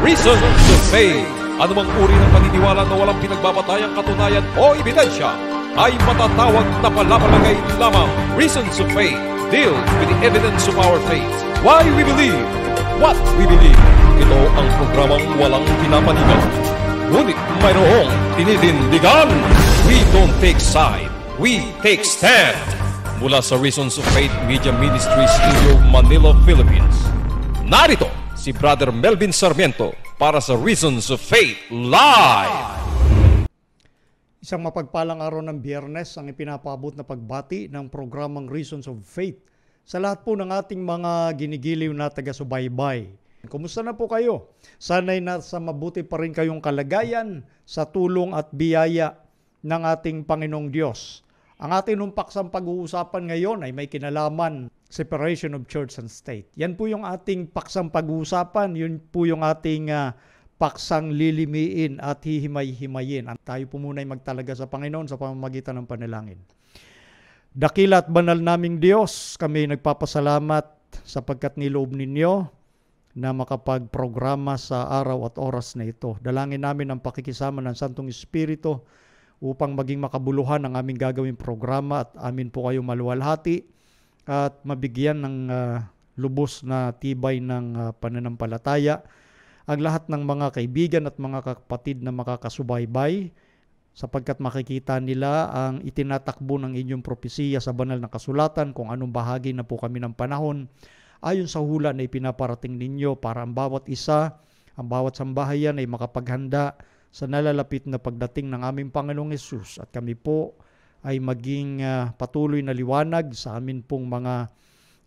Reason to Faith. Anumang uri ng paniniwala na walang pinagbabatayang katunayan o ebidensya ay matatawag na palapalagay lamang. Reason to Faith deals with the evidence of our faith. Why we believe what we believe. Ito ang programang walang pinapanigan, ngunit mayroong tinitindigan. We don't take side, we take stand. Mula sa Reasons of Faith Media Ministries Studio, Manila, Philippines. Narito si Brother Melvin Sarmiento para sa Reasons of Faith Live. Isang mapagpalang araw ng Biyernes ang ipinapabot na pagbati ng programang Reasons of Faith sa lahat po ng ating mga ginigiliw na taga-subaybay. Kumusta na po kayo? Sana'y nasa mabuti pa rin kayong kalagayan sa tulong at biyaya ng ating Panginoong Diyos. Ang ating paksang pag-uusapan ngayon ay may kinalaman, separation of church and state. Yan po yung ating paksang pag-uusapan, yun po yung ating paksang lilimiin at hihimay-himayin. Tayo po muna ay magtalaga sa Panginoon sa pamamagitan ng panalangin. Dakila at banal naming Diyos, kami nagpapasalamat sapagkat niloob ninyo na makapagprograma sa araw at oras na ito. Dalangin namin ang pakikisama ng Santong Espiritu upang maging makabuluhan ang aming gagawing programa at amin po kayo maluwalhati at mabigyan ng lubos na tibay ng pananampalataya ang lahat ng mga kaibigan at mga kapatid na makakasubaybay sapagkat makikita nila ang itinatakbo ng inyong propesiya sa banal na kasulatan kung anong bahagi na po kami ng panahon ayon sa hula na ipinaparating ninyo para ang bawat isa, ang bawat sambahayan ay makapaghanda sa nalalapit na pagdating ng aming Panginoong Hesus at kami po ay maging patuloy na liwanag sa amin pong mga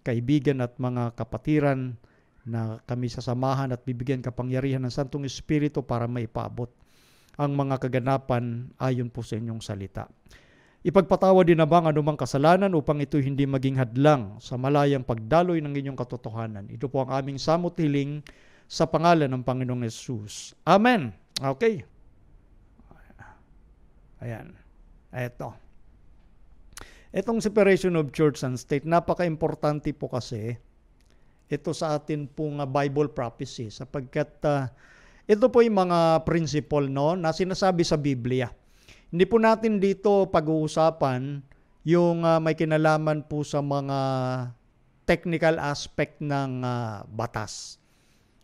kaibigan at mga kapatiran na kami sasamahan at bibigyan kapangyarihan ng Santong Espiritu para maipaabot ang mga kaganapan ayon po sa inyong salita. Ipagpatawad din na bang anumang kasalanan upang ito hindi maging hadlang sa malayang pagdaloy ng inyong katotohanan. Ito po ang aming samot hiling sa pangalan ng Panginoong Hesus. Amen. Okay. Ayan. Eto. Etong separation of church and state, napaka-importante po kasi ito sa atin pong Bible prophecy sapagkat ito po yung mga principle na sinasabi sa Biblia. Hindi po natin dito pag-uusapan yung may kinalaman po sa mga technical aspect ng batas.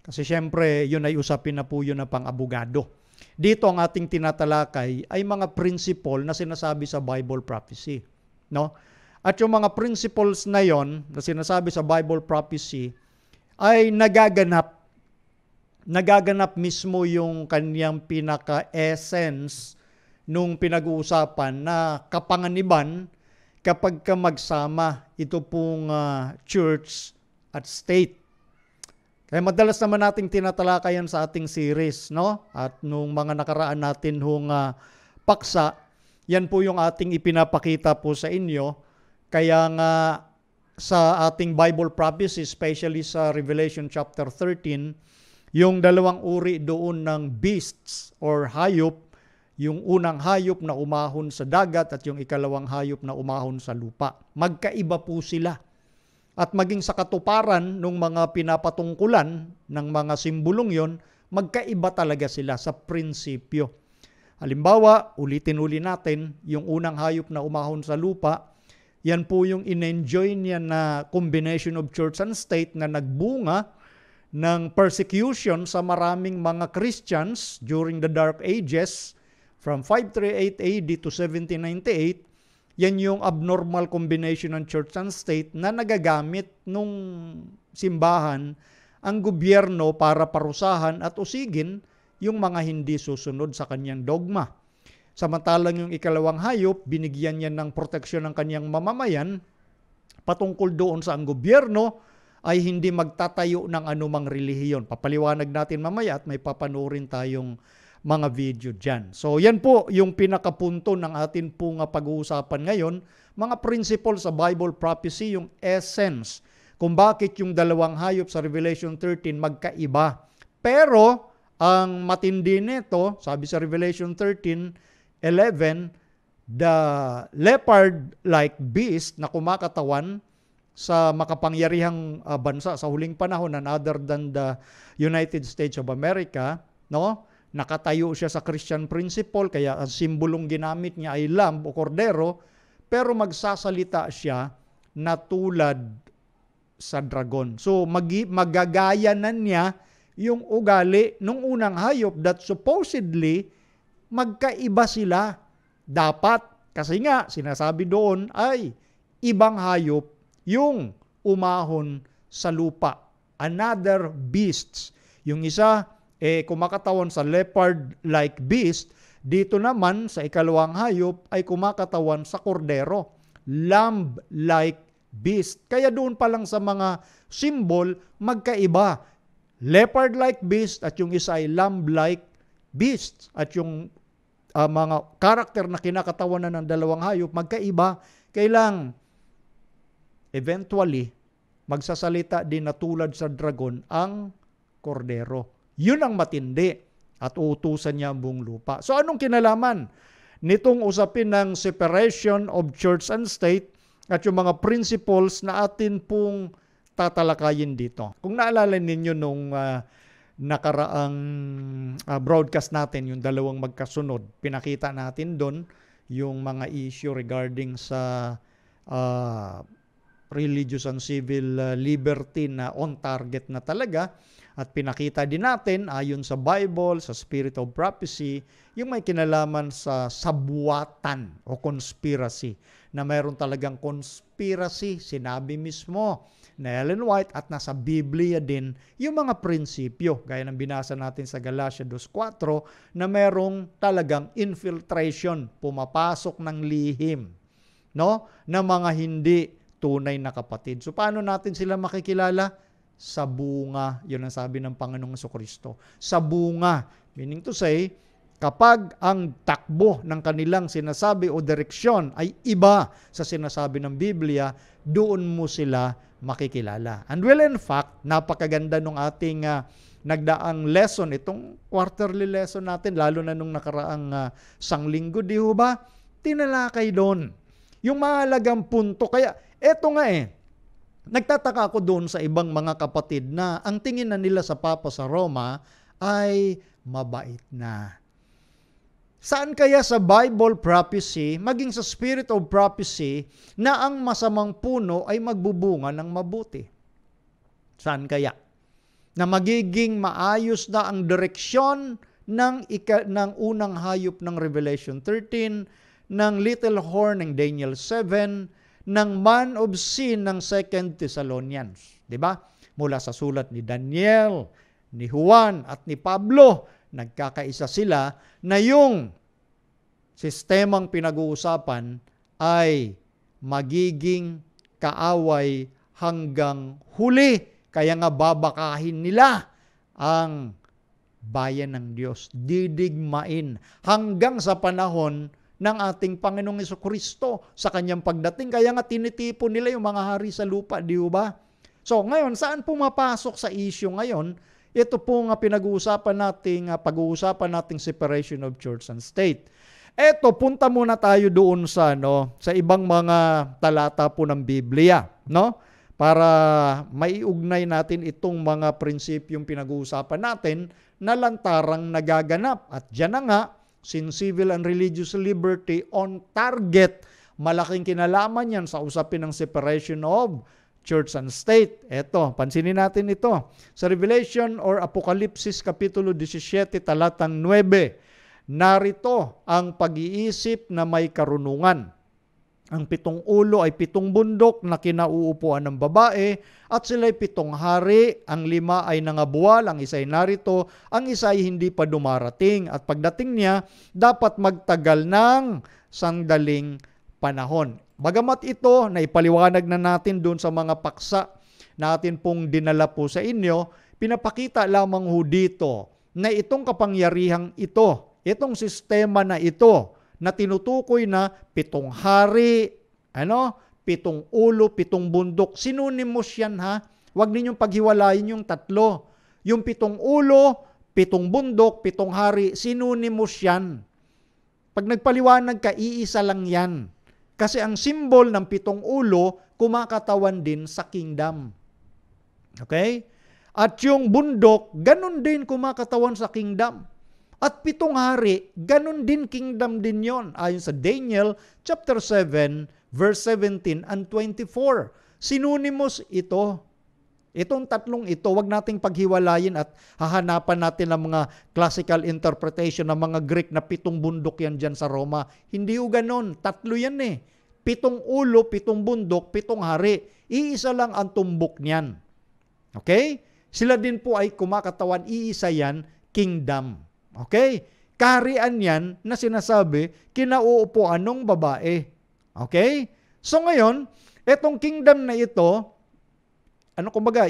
Kasi syempre, yun ay usapin na po yun na pang-abogado. Dito ang ating tinatalakay ay mga principle na sinasabi sa Bible prophecy. No? At yung mga principles na yon na sinasabi sa Bible prophecy ay nagaganap mismo yung kanyang pinaka-essence nung pinag-uusapan na kapanganiban kapag ka magsama ito pong church at state. Kaya madalas naman nating tinatalakayan sa ating series, no? At nung mga nakaraan natin paksa, yan po yung ating ipinapakita po sa inyo. Kaya nga sa ating Bible prophecy, especially sa Revelation chapter 13, yung dalawang uri doon ng beasts or hayop, yung unang hayop na umahon sa dagat at yung ikalawang hayop na umahon sa lupa. Magkaiba po sila. At maging sa katuparan ng mga pinapatungkulan ng mga simbolong yon, magkaiba talaga sila sa prinsipyo. Halimbawa, ulitin-uli natin, yung unang hayop na umahon sa lupa, yan po yung in-enjoy niya na combination of church and state na nagbunga ng persecution sa maraming mga Christians during the Dark Ages from 538 AD to 1798. Yan yung abnormal combination ng church and state na nagagamit nung simbahan ang gobyerno para parusahan at usigin yung mga hindi susunod sa kanyang dogma. Samantalang yung ikalawang hayop, binigyan niya ng proteksyon ng kanyang mamamayan patungkol doon sa ang gobyerno ay hindi magtatayo ng anumang relihiyon. Papaliwanag natin mamaya at may papanoorin tayong mga video dyan. So yan po yung pinakapunto ng atin pong pag-uusapan ngayon, mga principle sa Bible prophecy, yung essence, kung bakit yung dalawang hayop sa Revelation 13 magkaiba. Pero ang matindi nito, sabi sa Revelation 13:11, the leopard-like beast na kumakatawan sa makapangyarihang bansa sa huling panahon, none other than the United States of America, no? Nakatayo siya sa Christian principle, kaya ang simbolong ginamit niya ay lamb o kordero, pero magsasalita siya na tulad sa dragon. So magagaya na niya yung ugali nung unang hayop that supposedly magkaiba sila. Dapat, kasi nga sinasabi doon ay ibang hayop yung umahon sa lupa. Another beasts. Yung isa kumakatawan sa leopard-like beast. Dito naman sa ikalawang hayop ay kumakatawan sa kordero. Lamb-like beast. Kaya doon pa lang sa mga symbol, magkaiba. Leopard-like beast at yung isa ay lamb-like beast. At yung mga karakter na kinakatawanan ng dalawang hayop, magkaiba. Kailang eventually, magsasalita din na tulad sa dragon ang kordero. Yun ang matindi at uutusan niya ang buong lupa. So anong kinalaman nitong usapin ng separation of church and state at yung mga principles na atin pong tatalakayin dito? Kung naalala ninyo nung nakaraang broadcast natin, yung dalawang magkasunod, pinakita natin doon yung mga issue regarding sa religious and civil liberty na on target na talaga. At pinakita din natin, ayon sa Bible, sa Spirit of Prophecy, yung may kinalaman sa sabuatan o conspiracy. Na mayroon talagang conspiracy, sinabi mismo na Ellen White at nasa Biblia din yung mga prinsipyo. Gaya ng binasa natin sa Galatia 2:4 na mayroong talagang infiltration, pumapasok ng lihim, no? Na mga hindi tunay na kapatid. So paano natin sila makikilala? Sa bunga. Yun ang sabi ng Panginoong Jesucristo. Sa bunga. Meaning to say, kapag ang takbo ng kanilang sinasabi o direksyon ay iba sa sinasabi ng Biblia, doon mo sila makikilala. And well, in fact, napakaganda nung ating nagdaang lesson, itong quarterly lesson natin, lalo na nung nakaraang sanglinggo, di ho ba? Tinalakay doon. Yung mahalagang punto. Kaya, eto nga nagtataka ako doon sa ibang mga kapatid na ang tingin na nila sa Papa sa Roma ay mabait na. Saan kaya sa Bible prophecy, maging sa Spirit of Prophecy, na ang masamang puno ay magbubunga ng mabuti? Saan kaya? Na magiging maayos na ang direksyon ng unang hayop ng Revelation 13, ng little horn ng Daniel 7, ng man of sin ng 2 Thessalonians. Diba? Mula sa sulat ni Daniel, ni Juan at ni Pablo, nagkakaisa sila na yung sistemang pinag-uusapan ay magiging kaaway hanggang huli. Kaya nga babakahin nila ang bayan ng Diyos. Didigmain hanggang sa panahon ng ating Panginoong Jesucristo sa kanyang pagdating. Kaya nga tinitipon nila yung mga hari sa lupa, di ba? So ngayon, saan pumapasok sa issue ngayon? Ito po nga pag-uusapan nating separation of church and state. Eto, punta muna tayo doon sa ibang mga talata po ng Biblia, no? Para maiugnay natin itong mga prinsipyong pinag-uusapan natin na lantarang nagaganap. At diyan na nga, since civil and religious liberty on target, malaking kinalaman yan sa usapin ng separation of church and state. Eto, pansinin natin ito. Sa Revelation or Apokalipsis Kapitulo 17, talatang 9, narito ang pag-iisip na may karunungan. Ang 7 ulo ay 7 bundok na kinauupuan ng babae at sila'y 7 hari, ang 5 ay nangabuwal, ang isa ay narito, ang isa ay hindi pa dumarating at pagdating niya dapat magtagal ng sangdaling panahon. Bagamat ito na ipaliwanag na natin doon sa mga paksa natin pong dinala po sa inyo, pinapakita lamang ho dito na itong kapangyarihang ito, itong sistema na ito, na tinutukoy na 7 hari, 7 ulo, 7 bundok. Synonymous yan ha. Huwag ninyong paghiwalayin yung tatlo. Yung 7 ulo, 7 bundok, 7 hari, synonymous yan. Pag nagpaliwanag ka, iisa lang yan. Kasi ang symbol ng 7 ulo, kumakatawan din sa kingdom. Okay? At yung bundok, ganun din kumakatawan sa kingdom. At 7 hari, ganun din kingdom din yon. Ayon sa Daniel chapter 7, verse 17 and 24. Synonymous ito. Itong tatlong ito, wag nating paghiwalayin at hahanapan natin ng mga classical interpretation ng mga Greek na 7 bundok yan dyan sa Roma. Hindi o ganon. 3 yan eh. 7 ulo, 7 bundok, 7 hari. Iisa lang ang tumbok niyan. Okay? Sila din po ay kumakatawan. Iisa yan, kingdom. Okay? Kaharian yan na sinasabi, kinauupuan ng babae. Okay? So ngayon, etong kingdom na ito, kumbaga,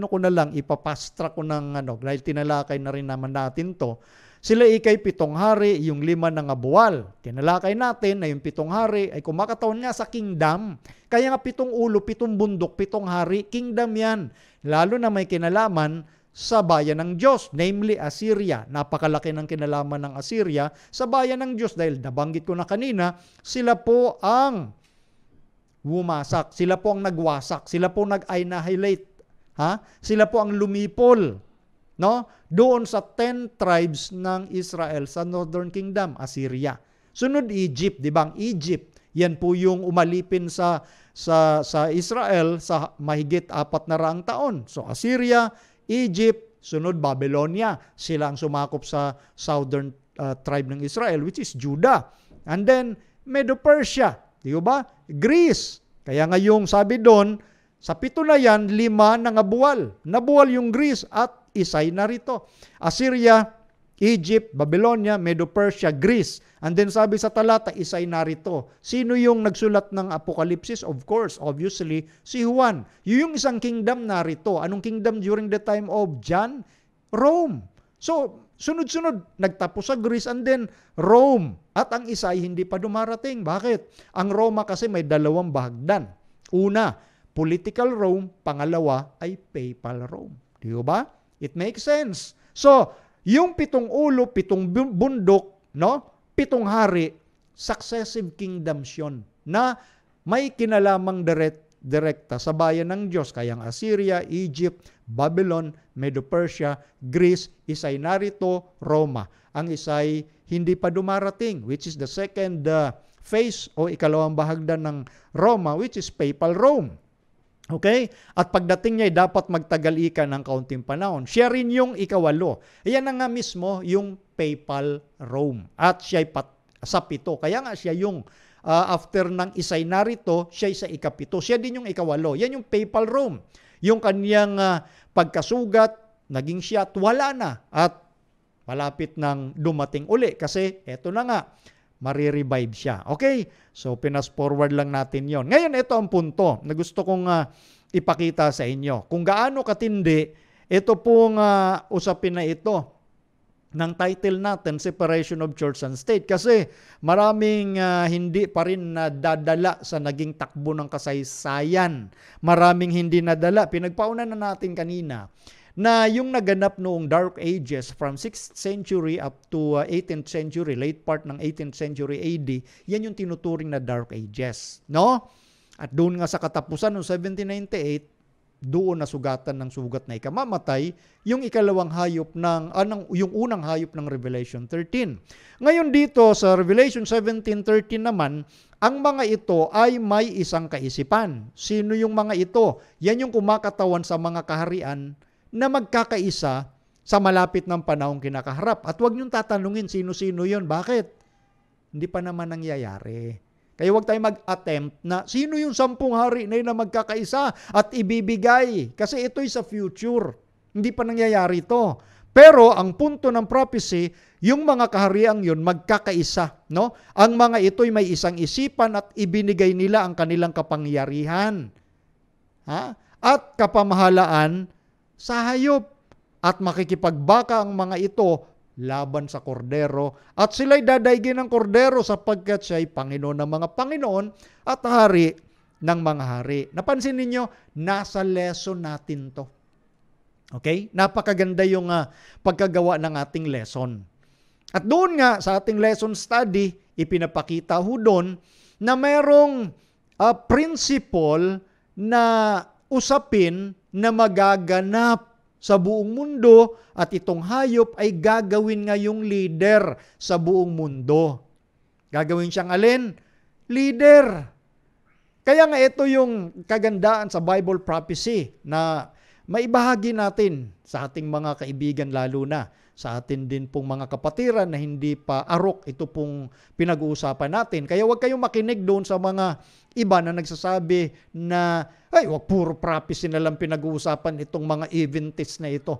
ko na lang, ipapastra ko ng dahil tinalakay na rin naman natin to. Sila ikay 7 hari, yung 5 na nga buwal. Tinalakay natin na yung 7 hari ay kumakatawan nga sa kingdom. Kaya nga 7 ulo, 7 bundok, 7 hari, kingdom yan. Lalo na may kinalaman sa bayan ng Diyos, namely Assyria. Napakalaki ng kinalaman ng Assyria sa bayan ng Diyos dahil nabanggit ko na kanina, sila po ang wumasak. Sila po ang nagwasak. Sila po nag-annihilate. Sila po ang lumipol. No? Doon sa 10 tribes ng Israel sa Northern Kingdom, Assyria. Sunod Egypt, di ba? Ang Egypt, yan po yung umalipin sa Israel sa mahigit 400 taon. So Assyria, Egypt, sunod Babylonia. Sila ang sumakop sa southern tribe ng Israel, which is Judah. And then, Medo-Persia. Di ba? Greece. Kaya ngayong sabi doon, sa 7 na yan, 5 na nga buwal. Nabuwal yung Greece at isay narito. Assyria, Egypt, Babylonia, Medo-Persia, Greece. And then sabi sa talata, isay narito. Sino yung nagsulat ng Apokalipsis? Of course, obviously, si Juan. Yung isang kingdom narito. Anong kingdom during the time of John? Rome. So, sunod-sunod, nagtapos sa Greece and then Rome. At ang isa ay hindi pa dumarating. Bakit? Ang Roma kasi may 2 bahagdan. Una, political Rome. Pangalawa ay papal Rome. Di ba? It makes sense. So, yung 7 ulo, 7 bundok, 7 hari, successive kingdoms yun na may kinalamang direkta sa bayan ng Diyos. Kaya ang Assyria, Egypt, Babylon, Medo-Persia, Greece, isay narito, Roma. Ang isay hindi pa dumarating, which is the second phase o ikalawang bahagdan ng Roma, which is papal Rome. Okay? At pagdating niya ay dapat magtagal-ika ng kaunting panahon. Siya rin yung 8. Ayan na nga mismo yung papal Rome. At siya ay sa 7. Kaya nga siya yung after ng isay narito, siya ay sa 7. Siya din yung 8. Yan yung papal Rome. Yung kanyang pagkasugat, naging siya at wala na. At malapit nang dumating uli. Kasi eto na nga, marirevive siya. Okay? So, pinas-forward lang natin yon. Ngayon, ito ang punto na gusto kong ipakita sa inyo. Kung gaano katindi, ito pong usapin na ito ng title natin, Separation of Church and State. Kasi maraming hindi pa rin nadadala sa naging takbo ng kasaysayan. Maraming hindi nadala. Pinagpaunan na natin kanina na yung naganap noong Dark Ages from 6th century up to 18th century, late part ng 18th century AD, yan yung tinuturing na Dark Ages. No? At doon nga sa katapusan noong 1798, doon nasugatan ng sugat na ikamamatay, yung ikalawang hayop yung unang hayop ng Revelation 13. Ngayon dito sa Revelation 17:13 naman, ang mga ito ay may isang kaisipan. Sino yung mga ito? Yan yung kumakatawan sa mga kaharian na magkakaisa sa malapit ng panahong kinakaharap. At huwag niyong tatanungin sino-sino yon. Bakit? Hindi pa naman nangyayari. Kaya huwag tayo mag-attempt na sino yung 10 hari na yun na magkakaisa at ibibigay. Kasi ito'y sa future. Hindi pa nangyayari ito. Pero ang punto ng prophecy, yung mga kahariang yun magkakaisa. No? Ang mga ito'y may isang isipan at ibinigay nila ang kanilang kapangyarihan. At kapamahalaan sa hayop. At makikipagbaka ang mga ito laban sa kordero. At sila'y dadaigin ng kordero sapagkat siya'y Panginoon ng mga Panginoon at hari ng mga hari. Napansin ninyo, nasa lesson natin to. Okay? Napakaganda yung pagkagawa ng ating lesson. At doon nga sa ating lesson study, ipinapakita ho doon na mayroong principle na usapin na magaganap sa buong mundo at itong hayop ay gagawin ngayong leader sa buong mundo. Gagawin siyang alin? Leader. Kaya nga ito yung kagandaan sa Bible prophecy na maibahagi natin sa ating mga kaibigan, lalo na sa atin din pong mga kapatiran na hindi pa arok ito pong pinag-uusapan natin. Kaya huwag kayong makinig doon sa mga iba na nagsasabi na ay, wag puro prophecy na lang pinag-uusapan itong mga eventists na ito.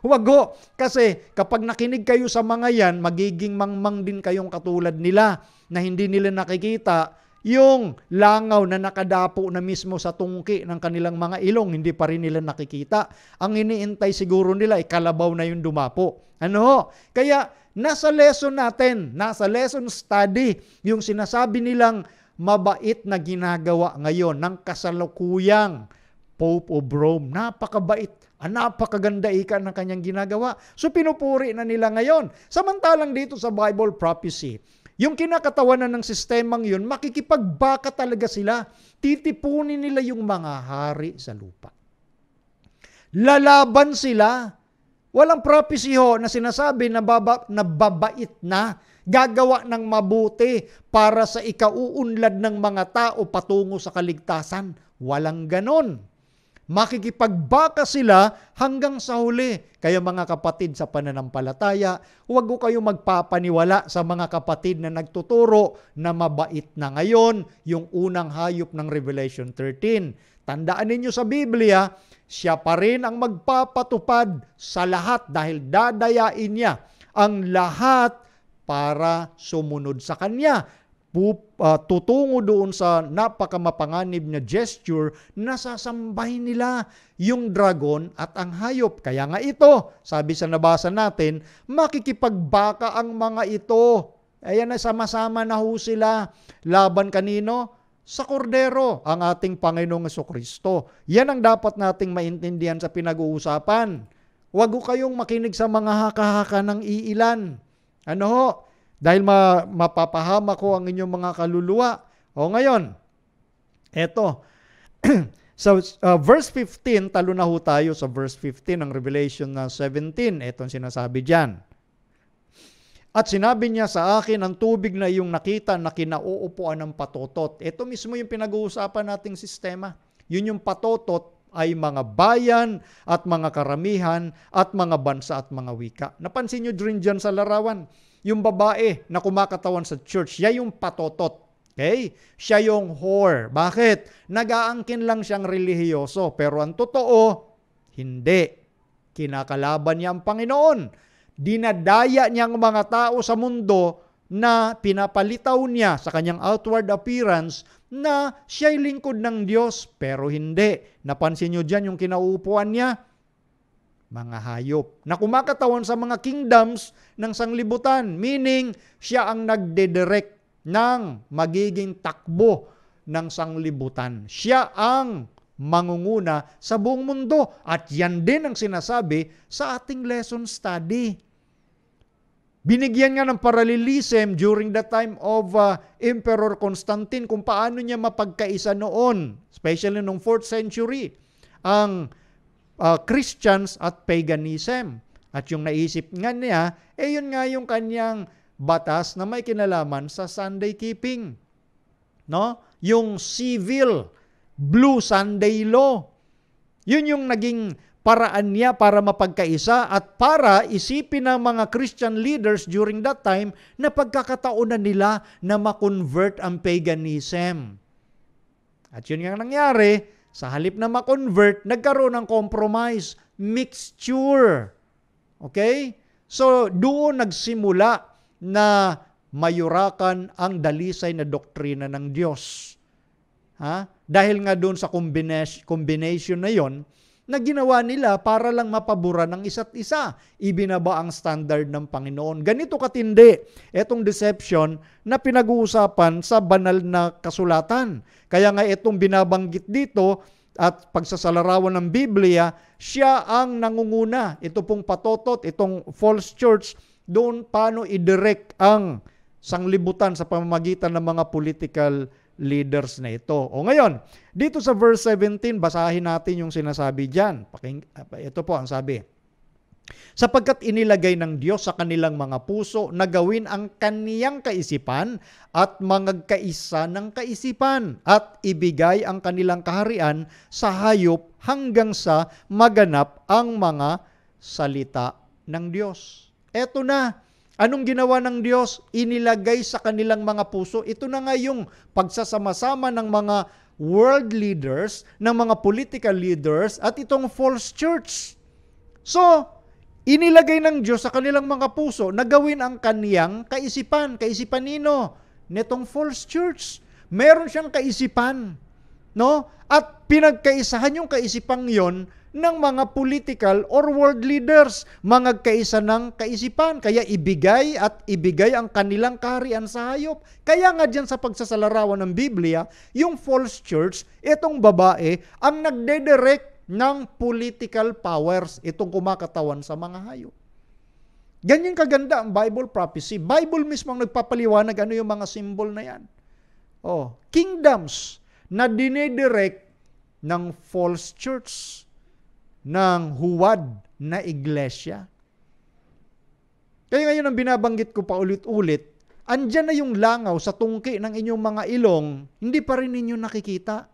Huwag ho. Kasi kapag nakinig kayo sa mga yan, magiging mangmang din kayong katulad nila na hindi nila nakikita yung langaw na nakadapo na mismo sa tungki ng kanilang mga ilong, hindi pa rin nila nakikita. Ang iniintay siguro nila ay kalabaw na yung dumapo. Ano? Kaya nasa lesson natin, nasa lesson study, yung sinasabi nilang mabait na ginagawa ngayon ng kasalukuyang Pope of Rome. Napakabait, napakaganda ika ng kanyang ginagawa. So pinupuri na nila ngayon. Samantalang dito sa Bible prophecy, yung kinakatawanan ng sistemang yun, makikipagbaka talaga sila. Titipunin nila yung mga hari sa lupa. Lalaban sila. Walang prophecy ho na sinasabi na babait na, gagawa ng mabuti para sa ikauunlad ng mga tao patungo sa kaligtasan. Walang ganon. Makikipagbaka sila hanggang sa huli. Kaya mga kapatid sa pananampalataya, huwag ko kayo magpapaniwala sa mga kapatid na nagtuturo na mabait na ngayon yung unang hayop ng Revelation 13. Tandaan ninyo sa Biblia, siya pa rin ang magpapatupad sa lahat dahil dadayain niya ang lahat para sumunod sa kanya. Tutungo doon sa napakamapanganib na gesture na sasambahin nila yung dragon at ang hayop. Kaya nga ito, sabi sa nabasa natin, makikipagbaka ang mga ito. Ayan na, sama-sama na ho sila. Laban kanino? Sa kordero, ang ating Panginoong Jesucristo. Yan ang dapat nating maintindihan sa pinag-uusapan. Huwag ko kayong makinig sa mga haka-haka ng iilan. Ano ho? Dahil mapapahama ko ang inyong mga kaluluwa. O ngayon, eto. So, verse 15, talo na ho tayo sa verse 15 ng Revelation 17. Eto ang sinasabi dyan. At sinabi niya sa akin, ang tubig na iyong nakita na kinauupuan ng patotot. Ito mismo yung pinag-uusapan nating sistema. Yun yung patotot ay mga bayan at mga karamihan at mga bansa at mga wika. Napansin nyo rin dyan sa larawan. Yung babae na kumakatawan sa church, siya yung patotot. Okay? Siya yung whore. Bakit? Nag-aangkin lang siyang relihiyoso. Pero ang totoo, hindi. Kinakalaban niya ang Panginoon. Dinadaya niya ang mga tao sa mundo na pinapalitaw niya sa kanyang outward appearance na siya'y lingkod ng Diyos. Pero hindi. Napansin nyo dyan yung kinauupuan niya? Mga hayop na kumakatawan sa mga kingdoms ng sanglibutan. Meaning, siya ang nagdedirect ng magiging takbo ng sanglibutan. Siya ang mangunguna sa buong mundo. At yan din ang sinasabi sa ating lesson study. Binigyan nga ng parallelism during the time of Emperor Constantine kung paano niya mapagkaisa noon, especially noong 4th century, ang Christians at paganism. At yung naisip nga niya, yun nga yung kanyang batas na may kinalaman sa Sunday keeping. No? Yung civil Blue Sunday law. Yun yung naging paraan niya para mapagkaisa at para isipin ng mga Christian leaders during that time na pagkakataonan nila na ma-convert ang paganism. At yun nga nangyari. Sa halip na ma-convert, nagkaroon ng compromise, mixture. Okay? So, doon nagsimula na mayurakan ang dalisay na doktrina ng Diyos. Dahil nga doon sa combination na yon, na ginawa nila para lang mapabura ng isa't isa. Ibinaba ang standard ng Panginoon. Ganito katindi itong deception na pinag-uusapan sa banal na kasulatan. Kaya nga itong binabanggit dito at pagsasalarawan ng Biblia, siya ang nangunguna. Ito pong patotot, itong false church, doon paano i-direct ang sanglibutan sa pamamagitan ng mga political leaders na ito. O ngayon, dito sa verse 17, basahin natin yung sinasabi dyan. Ito po ang sabi. Sapagkat inilagay ng Diyos sa kanilang mga puso na gawin ang kaniyang kaisipan at mangagkaisa ng kaisipan at ibigay ang kanilang kaharian sa hayop hanggang sa maganap ang mga salita ng Diyos. Eto na. Anong ginawa ng Diyos? Inilagay sa kanilang mga puso. Ito na nga yung pagsasama-sama ng mga world leaders, ng mga political leaders, at itong false church. So, inilagay ng Diyos sa kanilang mga puso na gawin ang kaniyang kaisipan. Kaisipan nino? Netong false church. Meron siyang kaisipan. No? At pinagkaisahan yung kaisipang yon ng mga political or world leaders, mangagkaisa ng kaisipan. Kaya ibigay ang kanilang kaharian sa hayop. Kaya nga dyan sa pagsasalarawan ng Biblia, yung false church, itong babae, ang nagdedirect ng political powers, itong kumakatawan sa mga hayop. Ganyan kaganda ang Bible prophecy. Bible mismo ang nagpapaliwanag ano yung mga symbol na yan. Kingdoms na dinidirect ng false church, ng huwad na iglesia. Kaya ngayon ang binabanggit ko pa ulit-ulit, andyan na yung langaw sa tungki ng inyong mga ilong, hindi pa rin ninyo nakikita.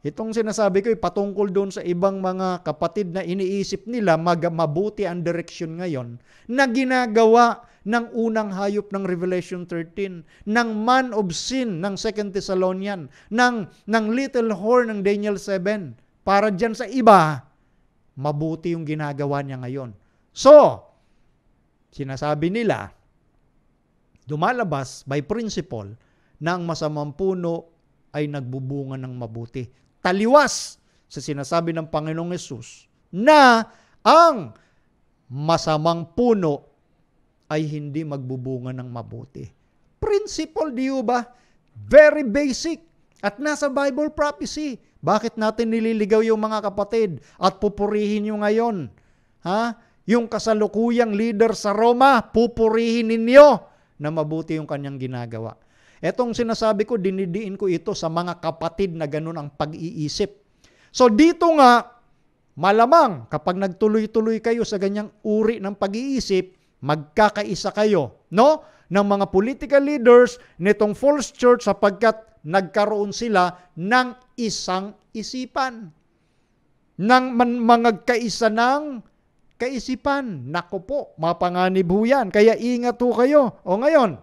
Itong sinasabi ko, patungkol doon sa ibang mga kapatid na iniisip nila mabuti ang direksyon ngayon na ginagawa ng unang hayop ng Revelation 13, ng man of sin ng 2 Thessalonian, ng little horn ng Daniel 7, para dyan sa iba, mabuti yung ginagawa niya ngayon. So, sinasabi nila, dumalabas by principle na ang masamang puno ay nagbubunga ng mabuti. Taliwas sa sinasabi ng Panginoong Hesus na ang masamang puno ay hindi magbubunga ng mabuti. Principle, di ba? Very basic. At nasa Bible prophecy. Bakit natin nililigaw yung mga kapatid at pupurihin nyo ngayon? Yung kasalukuyang leader sa Roma, pupurihin ninyo na mabuti yung kanyang ginagawa. Etong sinasabi ko, dinidiin ko ito sa mga kapatid na ganun ang pag-iisip. So dito nga, malamang kapag nagtuloy-tuloy kayo sa ganyang uri ng pag-iisip, magkakaisa kayo, no? Ng mga political leaders nitong false church sapagkat nagkaroon sila ng isang isipan. Nang mangagkaisa ng kaisipan. Naku po, mapanganib ho yan. Kaya ingat ho kayo. O ngayon,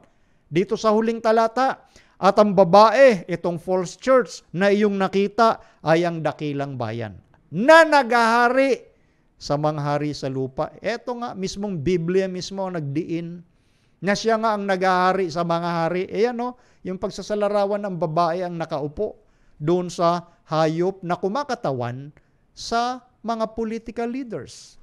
dito sa huling talata, at ang babae, itong false church na iyong nakita ay ang dakilang bayan na naghahari sa mga hari sa lupa. Eto nga, mismong Biblia mismo nagdiin na siya nga ang naghahari sa mga hari. Yung pagsasalarawan ng babae ang nakaupo doon sa hayop na kumakatawan sa mga political leaders,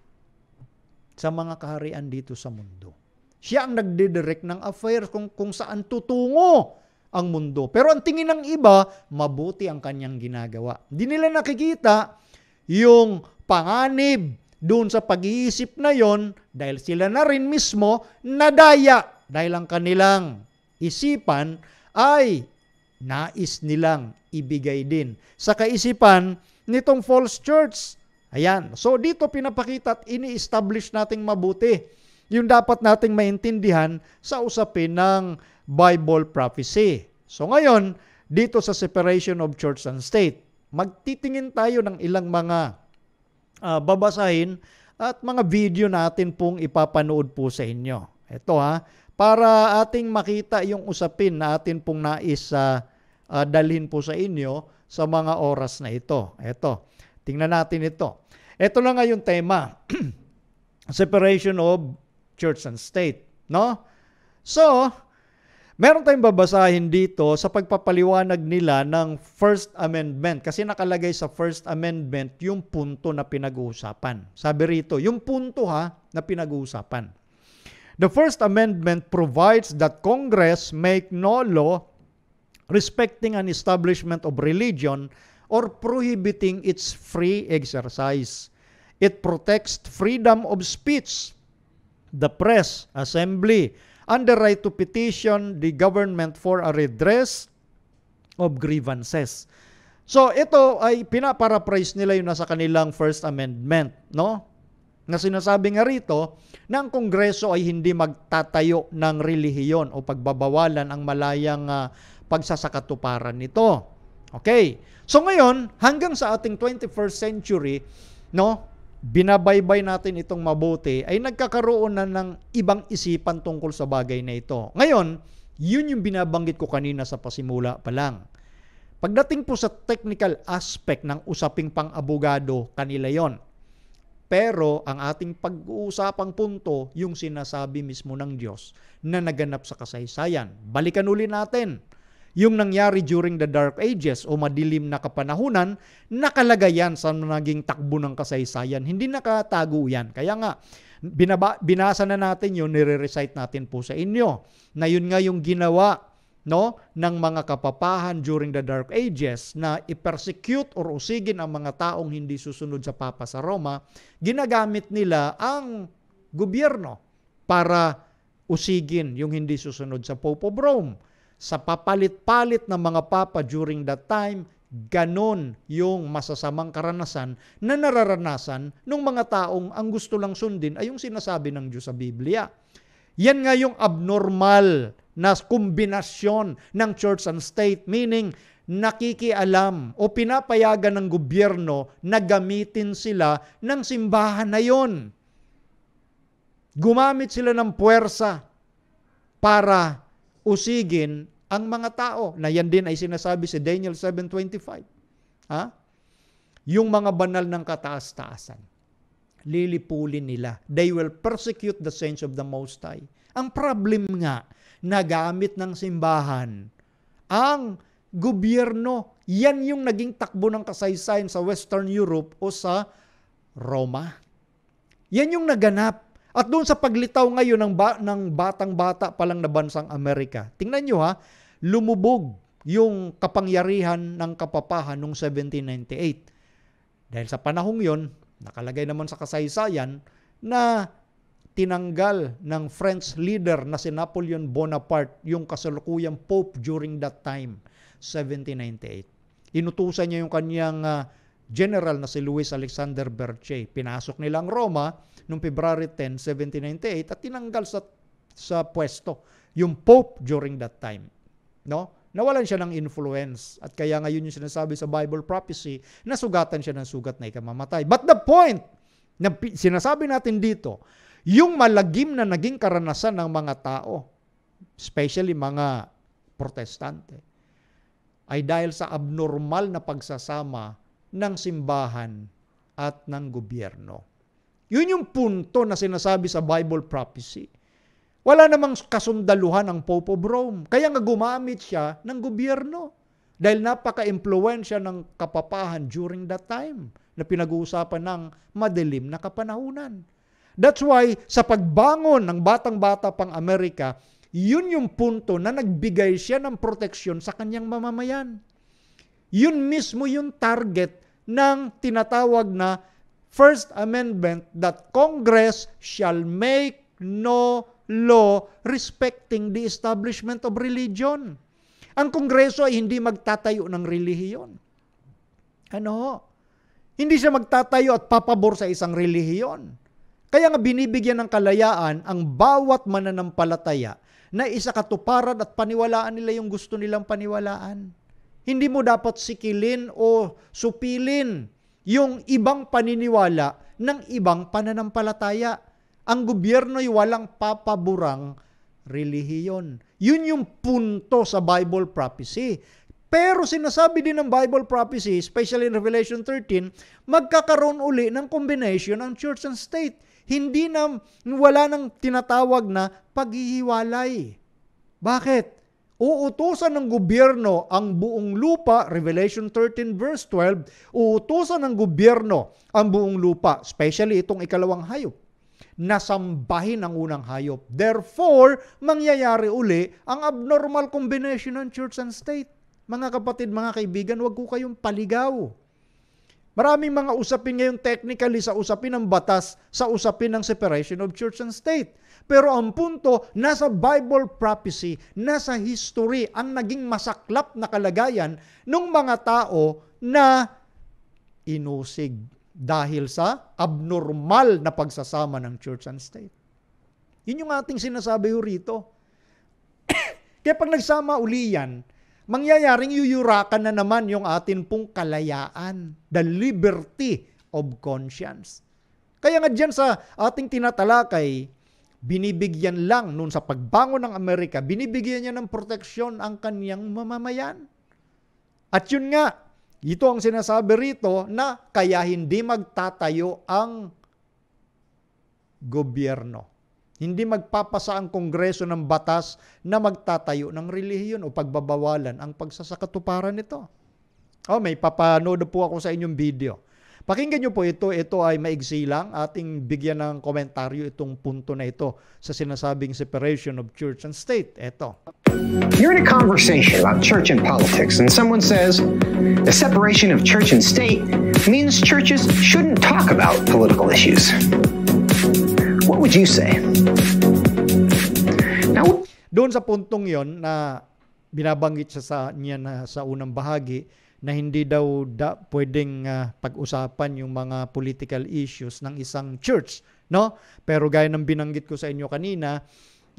sa mga kaharian dito sa mundo. Siya ang nagdidirect ng affairs kung saan tutungo ang mundo. Pero ang tingin ng iba, mabuti ang kanyang ginagawa. Hindi nila nakikita yung panganib doon sa pag-iisip na yon dahil sila na rin mismo nadaya dahil ang kanilang isipan ay nais nilang ibigay din sa kaisipan nitong false church. Ayan. So dito pinapakita at ini-establish nating mabuti yung dapat nating maintindihan sa usapin ng Bible prophecy. So ngayon, dito sa separation of church and state, magtitingin tayo ng ilang mga babasahin at mga video natin pong ipapanood po sa inyo. Ito para ating makita yung usapin na atin pong nais dalhin po sa inyo sa mga oras na ito. Ito, tingnan natin ito. Ito na nga yung tema, separation of church and state. No? So, meron tayong babasahin dito sa pagpapaliwanag nila ng First Amendment. Kasi nakalagay sa First Amendment yung punto na pinag-uusapan. Sabi rito, yung punto na pinag-uusapan. The First Amendment provides that Congress make no law respecting an establishment of religion or prohibiting its free exercise. It protects freedom of speech, the press, assembly, and the right to petition the government for a redress of grievances. So ito ay pinaparaphrase nila yung nasa kanilang First Amendment, no? Na sinasabi nga rito na ang Kongreso ay hindi magtatayo ng relihiyon o pagbabawalan ang malayang pagsasakatuparan nito. Okay. So ngayon, hanggang sa ating 21st century, no, binabaybay natin itong mabuti, ay nagkakaroon na ng ibang isipan tungkol sa bagay na ito. Ngayon, yun yung binabanggit ko kanina sa pasimula pa lang. Pagdating po sa technical aspect ng usaping pang-abogado, kanila yon. Pero ang ating pag-uusapang punto, yung sinasabi mismo ng Diyos na naganap sa kasaysayan. Balikan uli natin yung nangyari during the Dark Ages o madilim na kapanahunan, nakalagay yan sa naging takbo ng kasaysayan. Hindi nakatago yan. Kaya nga, binasa na natin yun, nire-recite natin po sa inyo. Na yun nga yung ginawa, no, ng mga kapapahan during the Dark Ages na i-persecute or usigin ang mga taong hindi susunod sa Papa sa Roma. Ginagamit nila ang gobyerno para usigin yung hindi susunod sa Pope of Rome. Sa papalit-palit ng mga papa during that time, ganon yung masasamang karanasan na nararanasan ng mga taong ang gusto lang sundin ay yung sinasabi ng Diyos sa Biblia. Yan nga yung abnormal na kombinasyon ng church and state, meaning nakikialam o pinapayagan ng gobyerno na gamitin sila ng simbahan na yon. Gumamit sila ng puwersa para usigin ang mga tao, na yan din ay sinasabi si Daniel 7:25. Yung mga banal ng kataas-taasan, lilipulin nila. They will persecute the saints of the Most High. Ang problem nga, nagamit ng simbahan ang gobyerno. Yan yung naging takbo ng kasaysayan sa Western Europe o sa Roma. Yan yung naganap. At doon sa paglitaw ngayon ng batang-bata pa lang na bansang Amerika, tingnan nyo lumubog yung kapangyarihan ng kapapahan noong 1798. Dahil sa panahong yon, nakalagay naman sa kasaysayan na tinanggal ng French leader na si Napoleon Bonaparte yung kasalukuyang Pope during that time, 1798. Inutusan niya yung kanyang general na si Louis Alexander Berthier. Pinasok nila ang Roma noong February 10, 1798 at tinanggal sa pwesto yung Pope during that time. No? Nawalan siya ng influence at kaya ngayon yung sinasabi sa Bible prophecy na sugatan siya ng sugat na ikamamatay. But the point na sinasabi natin dito, yung malagim na naging karanasan ng mga tao, especially mga protestante, ay dahil sa abnormal na pagsasama ng simbahan at ng gobyerno. Yun yung punto na sinasabi sa Bible prophecy. Wala namang kasundaluhan ang Pope of Rome. Kaya nga gumamit siya ng gobyerno. Dahil napaka-impluwensya ng kapapahan during that time na pinag-uusapan ng madilim na kapanahunan. That's why sa pagbangon ng batang-bata pang Amerika, yun yung punto na nagbigay siya ng proteksyon sa kanyang mamamayan. Yun mismo yung target ng tinatawag na First Amendment that Congress shall make no law respecting the establishment of religion. Ang Kongreso ay hindi magtatayo ng relihiyon. Hindi siya magtatayo at papabor sa isang relihiyon. Kaya nga binibigyan ng kalayaan ang bawat mananampalataya na isakatuparan at paniwalaan nila yung gusto nilang paniwalaan. Hindi mo dapat sikilin o supilin yung ibang paniniwala ng ibang pananampalataya. Ang gobyerno ay walang papaborang relihiyon. Yun yung punto sa Bible prophecy. Pero sinasabi din ng Bible prophecy, especially in Revelation 13, magkakaroon uli ng combination ng church and state. Wala nang tinatawag na paghihiwalay. Bakit? Uutusan ng gobyerno ang buong lupa, Revelation 13 verse 12, uutusan ng gobyerno ang buong lupa, especially itong ikalawang hayop, nasambahin ang unang hayop. Therefore, mangyayari uli ang abnormal combination ng church and state. Mga kapatid, mga kaibigan, huwag ko kayong paligaw. Maraming mga usapin ngayon technically sa usapin ng batas, sa usapin ng separation of church and state. Pero ang punto, nasa Bible prophecy, nasa history, ang naging masaklap na kalagayan ng mga tao na inusig dahil sa abnormal na pagsasama ng church and state. Yun yung ating sinasabi rito. Kaya pag nagsama uli yan, mangyayaring yuyurakan na naman yung atin pong kalayaan, the liberty of conscience. Kaya nga dyan sa ating tinatalakay, binibigyan lang noon sa pagbangon ng Amerika, binibigyan niya ng proteksyon ang kanyang mamamayan. At yun nga, ito ang sinasabi rito na kaya hindi magtatayo ang gobyerno. Hindi magpapasa ang Kongreso ng batas na magtatayo ng relihiyon o pagbabawalan ang pagsasakatuparan nito. May papanood po ako sa inyong video. Pakinggan nyo po ito. Ito ay maigsi lang. Ating bigyan ng komentaryo itong punto na ito sa sinasabing separation of church and state. Ito. You're in a conversation about church and politics and someone says the separation of church and state means churches shouldn't talk about political issues. What would you say? Now, doon sa puntong yon na binabanggit siya sa unang bahagi na hindi daw pwedeng pag-usapan yung mga political issues ng isang church, no? Pero gaya ng binanggit ko sa inyo kanina,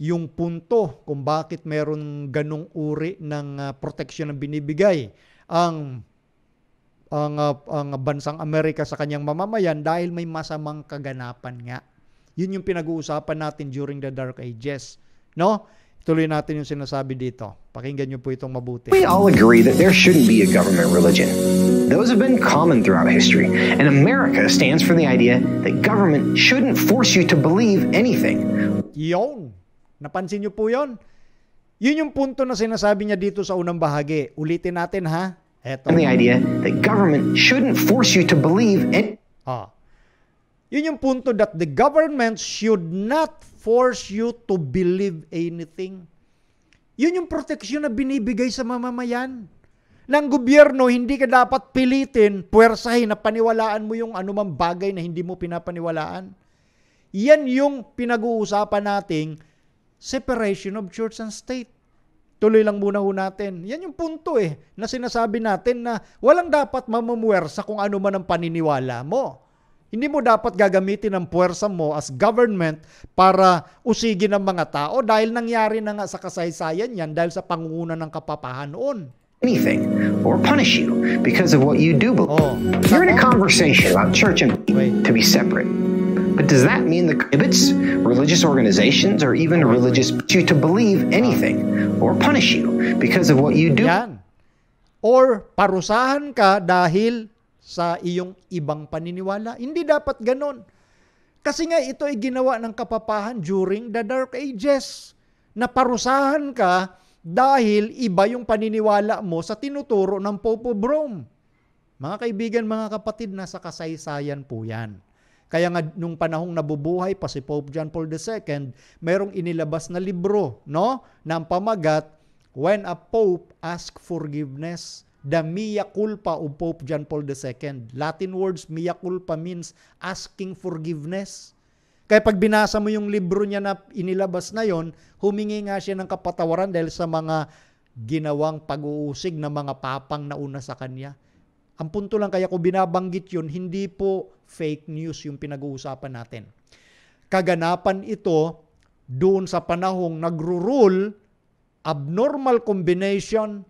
yung punto kung bakit meron ganung uri ng proteksyon na binibigay ang bansang Amerika sa kanyang mamamayan dahil may masamang kaganapan nga. Yun yung pinag-uusapan natin during the Dark Ages. No? Tuloy natin yung sinasabi dito. Pakinggan nyo po itong mabuti. We all agree that there shouldn't be a government religion. Those have been common throughout history. And America stands for the idea that government shouldn't force you to believe anything. Yun. Napansin nyo po yun? Yun yung punto na sinasabi niya dito sa unang bahagi. Ulitin natin ha. Eto. And the idea that government shouldn't force you to believe anything. Yun yung punto that the government should not force you to believe anything. Yun yung proteksyon na binibigay sa mamamayan. Ng gobyerno, hindi ka dapat pilitin, puwersahin na paniwalaan mo yung anumang bagay na hindi mo pinapaniwalaan. Yan yung pinag-uusapan nating separation of church and state. Tuloy lang muna natin. Yan yung punto na sinasabi natin na walang dapat mamumuwersa kung ano man ang paniniwala mo. Hindi mo dapat gagamitin ang puwersa mo as government para usigin ang mga tao dahil nangyari na nga sa kasaysayan yan dahil sa pangunguna ng kapapahan noon. Anything or punish you because of what you do believe. You're in a conversation about church and to be separate. But does that mean the prohibits religious organizations or even religious you to believe anything or punish you because of what you do? Yan. Or parusahan ka dahil sa iyong ibang paniniwala. Hindi dapat ganon. Kasi nga ito ay ginawa ng kapapahan during the Dark Ages. Na parusahan ka dahil iba yung paniniwala mo sa tinuturo ng Pope of Rome. Mga kaibigan, mga kapatid, nasa kasaysayan po yan. Kaya nga nung panahong nabubuhay pa si Pope John Paul II, merong inilabas na libro, no? Na ang pamagat, When a Pope Asks Forgiveness. The mea culpa of Pope John Paul II. Latin words, mea culpa means asking forgiveness. Kaya pag binasa mo yung libro niya na inilabas na yon, humingi nga siya ng kapatawaran dahil sa mga ginawang pag-uusig ng mga papang nauna sa kanya. Ang punto lang kaya ko binabanggit yun, hindi po fake news yung pinag-uusapan natin. Kaganapan ito doon sa panahong nagro-rule abnormal combination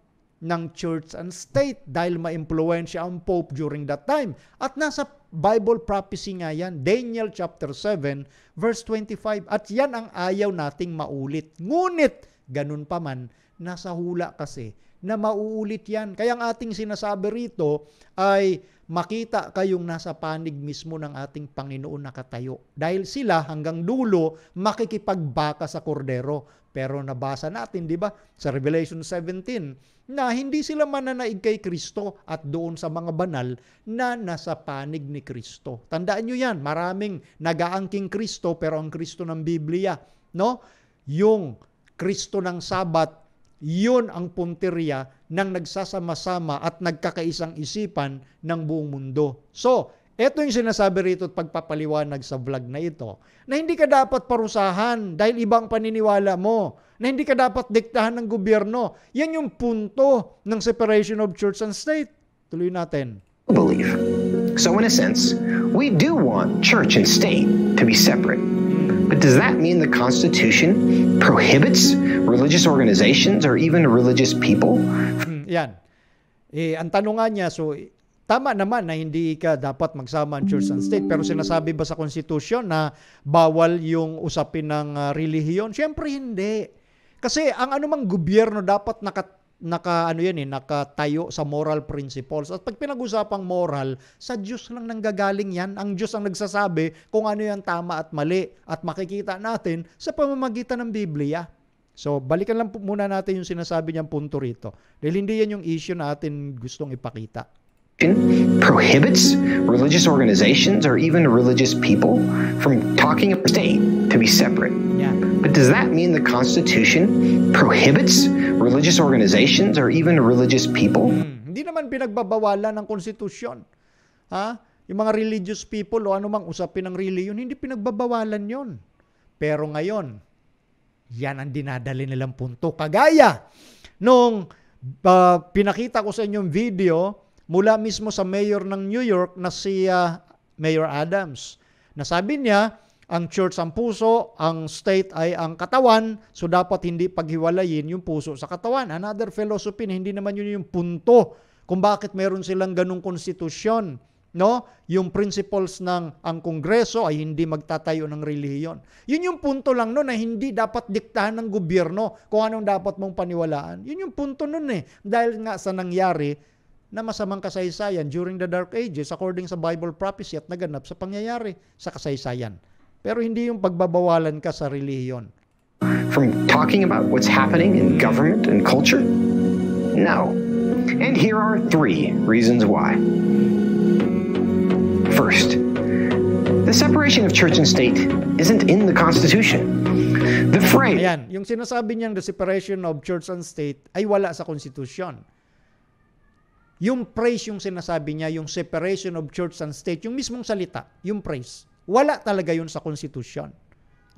ng church and state dahil ma-impluwensya ang Pope during that time. At nasa Bible prophecy nga yan, Daniel chapter 7 verse 25. At yan ang ayaw nating maulit. Ngunit, ganun pa man, nasa hula kasi na mauulit yan. Kaya ang ating sinasabi rito ay makita kayong nasa panig mismo ng ating Panginoon nakatayo. Dahil sila hanggang dulo makikipagbaka sa kordero. Pero nabasa natin, di ba, sa Revelation 17, na hindi sila mananaig kay Kristo at doon sa mga banal na nasa panig ni Kristo. Tandaan nyo yan, maraming nag-aangking Kristo pero ang Kristo ng Biblia, no? Yung Kristo ng Sabat, Yun ang punteriya ng nagsasama-sama at nagkakaisang isipan ng buong mundo. So, ito yung sinasabi rito at pagpapaliwanag sa vlog na ito, na hindi ka dapat parusahan dahil ibang paniniwala mo, na hindi ka dapat diktahan ng gobyerno. Yan yung punto ng separation of church and state. Tuloy natin. Believe. So in a sense, we do want church and state to be separate. But does that mean the Constitution prohibits religious organizations or even religious people? Yan. Ang tanong nga niya, so tama naman na hindi ka dapat magsama ang church and state, pero sinasabi ba sa Constitution na bawal yung usapin ng relihiyon? Siyempre hindi. Kasi ang anumang gobyerno dapat nakatayo sa moral principles. At pag pinag-usapang moral, sa Diyos lang nanggagaling yan. Ang Diyos ang nagsasabi kung ano yung tama at mali. At makikita natin sa pamamagitan ng Biblia. So, balikan lang muna natin yung sinasabi niyang punto rito. Dahil hindi yan yung issue na atin gustong ipakita. Prohibits religious organizations or even religious people from talking about state to be separate. Yeah. But does that mean the Constitution prohibits religious organizations or even religious people? Hindi naman pinagbabawalan ng konstitusyon. Ha? Yung mga religious people o anumang usapin ng reliyon, hindi pinagbabawalan yon. Pero ngayon, yan ang dinadali nilang punto. Kagaya nung pinakita ko sa inyong video mula mismo sa mayor ng New York na si Mayor Adams. Nasabi niya, ang church ang puso, ang state ay ang katawan, so dapat hindi paghiwalayin yung puso sa katawan. Another philosophy na hindi naman yun yung punto kung bakit meron silang ganung konstitusyon. No? Yung principles ng ang Kongreso ay hindi magtatayo ng relihiyon. Yun yung punto lang no, na hindi dapat diktahan ng gobyerno kung anong dapat mong paniwalaan. Yun yung punto nun Dahil nga sa nangyari na masamang kasaysayan during the Dark Ages according sa Bible prophecy at naganap sa pangyayari sa kasaysayan. Pero hindi yung pagbabawalan ka sa relihiyon. From talking about what's happening in government and culture? No. And here are 3 reasons why. First, the separation of church and state isn't in the Constitution. The phrase... Ayan, yung sinasabi niyang the separation of church and state ay wala sa Constitution. Yung phrase yung sinasabi niya, yung separation of church and state, yung mismong salita, yung phrase, wala talaga yun sa Constitution.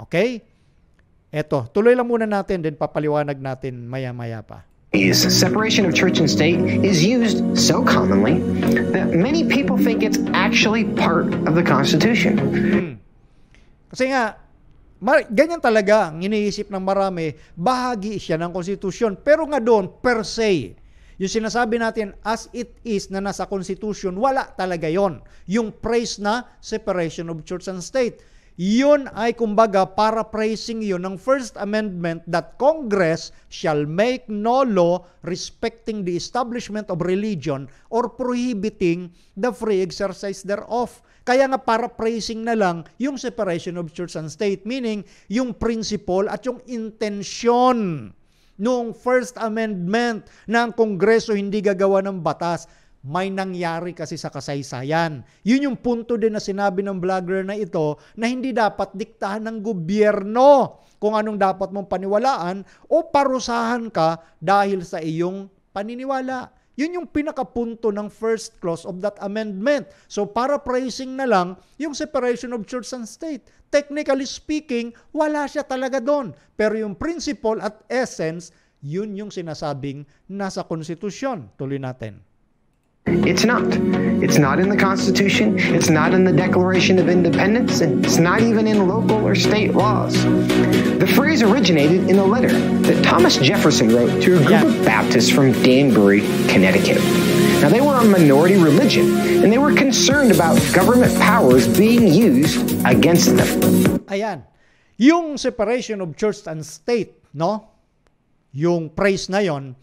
Okay? Eto, tuloy lang muna natin, then papaliwanag natin maya-maya pa. Separation of church and state is used so commonly that many people think it's actually part of the Constitution. Kasi nga, ganyan talaga ang iniisip ng marami, bahagi siya ng Constitution. Pero nga doon, per se, yung sinasabi natin as it is na nasa Constitution, wala talaga yon. Yung phrase na separation of church and state. Yun ay kumbaga paraphrasing yun ng First Amendment that Congress shall make no law respecting the establishment of religion or prohibiting the free exercise thereof. Kaya nga paraphrasing na lang yung separation of church and state, meaning yung principle at yung intention noong First Amendment na ang Kongreso hindi gagawa ng batas. May nangyari kasi sa kasaysayan. Yun yung punto din na sinabi ng vlogger na ito na hindi dapat diktahan ng gobyerno kung anong dapat mong paniwalaan o parusahan ka dahil sa iyong paniniwala. Yun yung pinakapunto ng first clause of that amendment. So paraphrasing na lang yung separation of church and state. Technically speaking, wala siya talaga doon. Pero yung principle at essence, yun yung sinasabing nasa konstitusyon. Tuloy natin. It's not. It's not in the Constitution. It's not in the Declaration of Independence. And it's not even in local or state laws. The phrase originated in a letter that Thomas Jefferson wrote to a group of Baptists from Danbury, Connecticut. Now, they were a minority religion, and they were concerned about government powers being used against them. Ayan. Yung separation of church and state, no? Yung phrase na yon